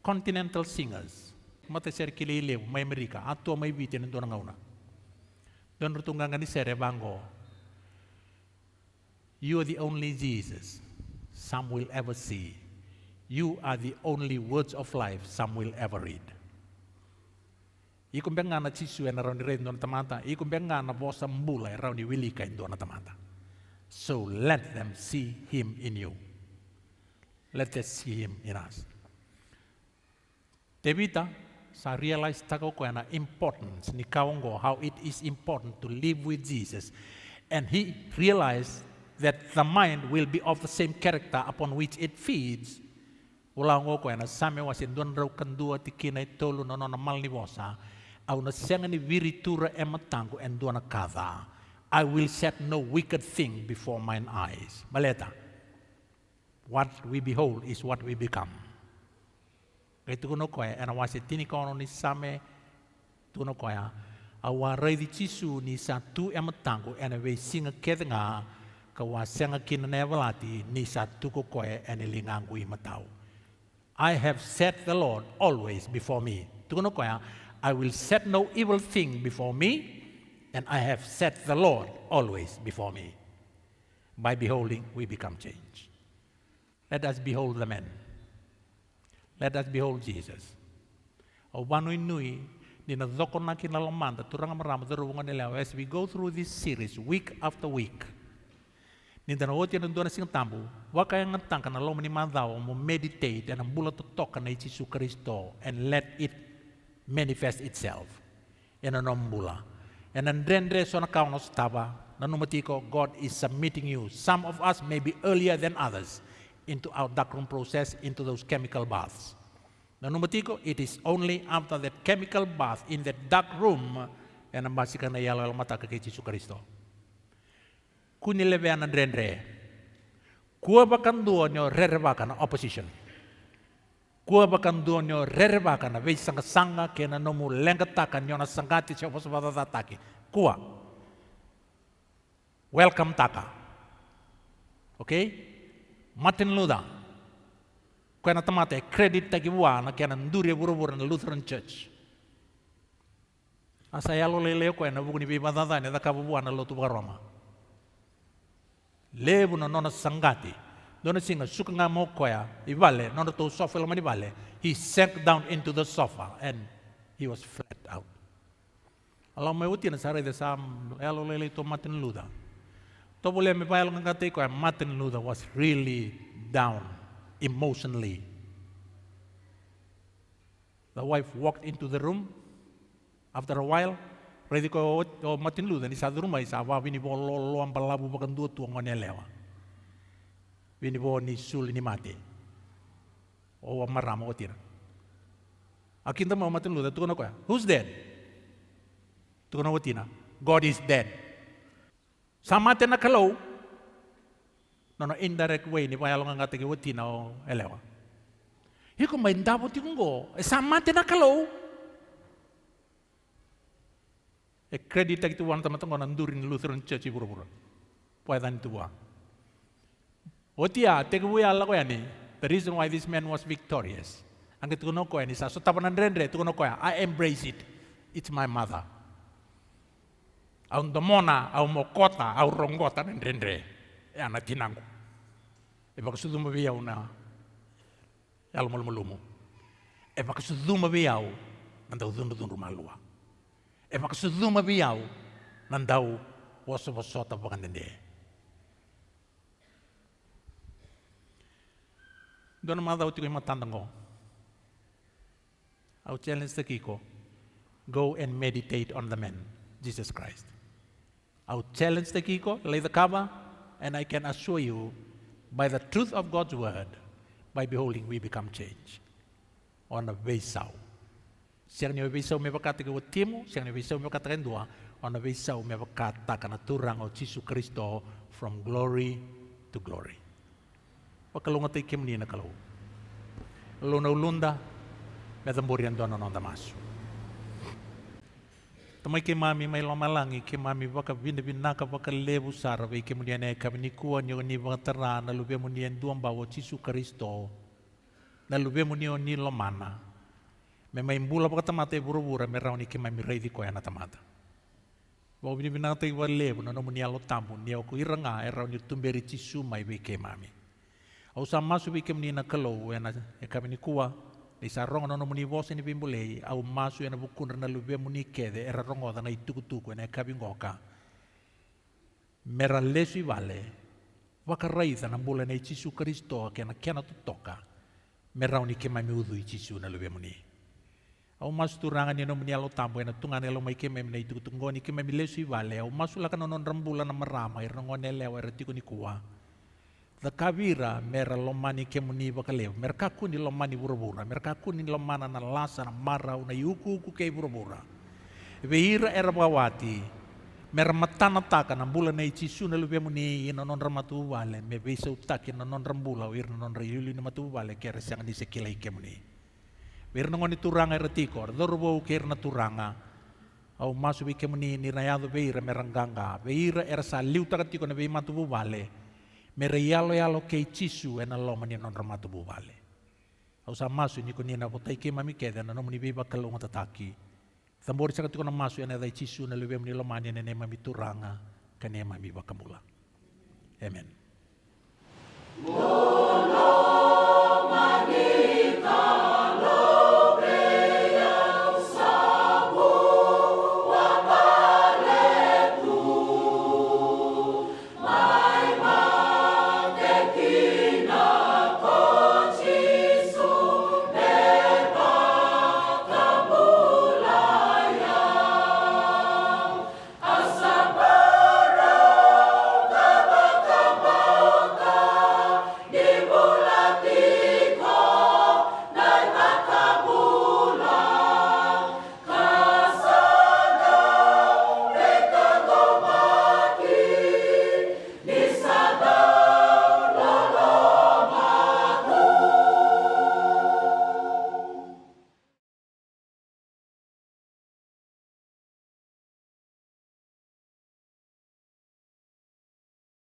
A: Continental singers. Mata ser kilele may Amerika ato may bitin ndo ngauna. Don rutungan ni sere bango. You are the only Jesus some will ever see. You are the only words of life some will ever read. Ikum benga na Jesu en around the don tamata. Ikum benga na bosa mbula around the wilika en don tamata. So let them see him in you. Let us see him in us. Tebita, sa realize tako ko na importance ni kaongo, how it is important to live with Jesus. And he realized that the mind will be of the same character upon which it feeds. Wala ngo ko na same wasin don raw kandua tikinay tolo no mal ni bosa. Au na senga ni viritura ematango en do na kada. I will set no wicked thing before mine eyes. Baleta. What we behold is what we become. Kaya tukuno ko ana wasi tini kono ni same tukuno ko awa rei di Jesu ni sa tu ematango ena we singa kedenga ka wasenga kinanevalati ni sa tuko ko ena lingangu imatao. I have set the Lord always before me. Tukuno ko I will set no evil thing before me. And I have set the Lord always before me. By beholding, we become changed. Let us behold the man. Let us behold Jesus. O banui nui ni na doko na kinalamanda turang marama darungan nila as we go through this series week after week. Ni na oti na doon sing tambu, wa kaya ngantang kana lo ni mandaw mo meditate and ang bulat tok na Jesu Kristo and let it manifest itself. In anombula. And then so na kauno staba na numatiko God is submitting you. Some of us may be earlier than others into our darkroom process, into those chemical baths. Na numatiko it is only after that chemical bath in that dark room and ang basikan na yalo mata kay Jesu Kristo. Kunilevean na drenre. Kuwa bakan duo nyo rerebakan na opposition. Kuwa bakan duo nyo rerebakan na vay sanga kaya na nomu lengkatakan nyo na sangati siya posabata tataki. Kuwa. Welcome taka. Okay? Martin Luther. Kaya na tamate, credit tagiwa na kaya nanduri buru-buru na Lutheran Church. Asa yalo leleo kaya na buku ni bibadada ni takabubuan na lotu Roma. Lebu na nona sangati. Doon singa suka nga mo kaya ibale, nona to sofa laman ibale. He sank down into the sofa and he was flat out. Alam mo uti na saray de sa yalo leleo to Martin Luther. To boleh me bayal ngati kaya Martin Luther was really down emotionally. The wife walked into the room. After a while, ready ko Martin Luther ni sa rumah isa wa bini bo lo ang palabu bakan dua tuang ngonelewa. Bini bo ni sul ni mati. O marama ko tira. Akin tama Martin Luther tukono ko. Who's dead? Tukono ko tina. God is dead. Sama na kalau. No indirect way ni bayalo nga ngati ko tina o elewa. Hiko may ndabo tingo. Sama na kalau. Credit itu wan teman-teman nandurin Lutheran Church buru-buru. Puedan itu wa. Otia, teguwe Allah ko yani. The reason why this man was victorious. Ang tukono ko yani sa so tapanan rendre tukono ko ya. I embrace it. It's my mother. Ang domona, ang mokota, ang ronggota ng rendre. Ya na tinango. Baka sudu mabiyaw na yalmol-molumo. Baka sudu mabiyaw nandaw dun rumalua. Baka sudu mabiyaw nandaw waso-wasota bakan nende. Doon naman daw tiko yung matandang ko. I'll challenge the kiko. Go and meditate on the man, Jesus Christ. I'll challenge the kiko, lay the cover, and I can assure you, by the truth of God's word, by beholding, we become changed. On the beisaw. Siyang niyo beisaw may bakata ko timo, siyang niyo beisaw may bakata kendua, on the beisaw may bakata kanaturang o Jesus Kristo from glory to glory. Pakalungat ay kim ni na kalaw. Lunaw lunda, medamburian doon ang damaso. Tamay kay mami may lamalangi, kay mami baka binabinaka baka lebu sarabay, kay mo niyan ay kami ni kuwan yung ni baka tara, nalubya mo niyan duwang bawa Jesus Kristo, nalubya mo niyan ni lamana. May mbula baka tamata buru-bura, may raw ni kay mami ready ko yan na tamata. Bawa binabinaka tayo lebu, na mo niya lo tampo, niya ko iranga, raw ni tumberi Jesus may kay mami. Au sama subi kem ni na kalau ena kami ni kuwa di sarong no muni vos ni bimbulei au masu ena bukun na lube muni kede era rongo da na itukutuku ena kabi ngoka mera lesu vale wakaraiza na mbula na Jesus Kristo ke na kena tutoka mera uni ke mami udu Jesus na lube muni au masu turangan ni no muni alo tambo ena tungan elo mai ke mami na itukutungo ni ke mami lesu vale au masu la kana non rambula na marama era rongo ne lewa era tiku ni kuwa the kabira mera lomani kemuni bakalew merka kuni lomani burubura merka kuni lomana na lasa na marau na yuku kay burubura behira erbawati mer matana taka na bulan na ichisu na lube muni non ramatu wale me besa utaki na non rambula wir non rayuli na matu wale kere sang ni sekilai kemuni wir ngoni turanga retikor dorbo ker na turanga au masu bi kemuni ni rayado beira meranganga beira ersa liuta katiko na be matu wale mereyalo kei chisu ena loma ni non ramatu buvale. Au sa masu ni kunina potai ke mami keda na nomni biba kalunga tataki. Tambori saka tukona masu ena dai chisu na lubem ni loma ni nene mami turanga kane mami bakamula. Amen.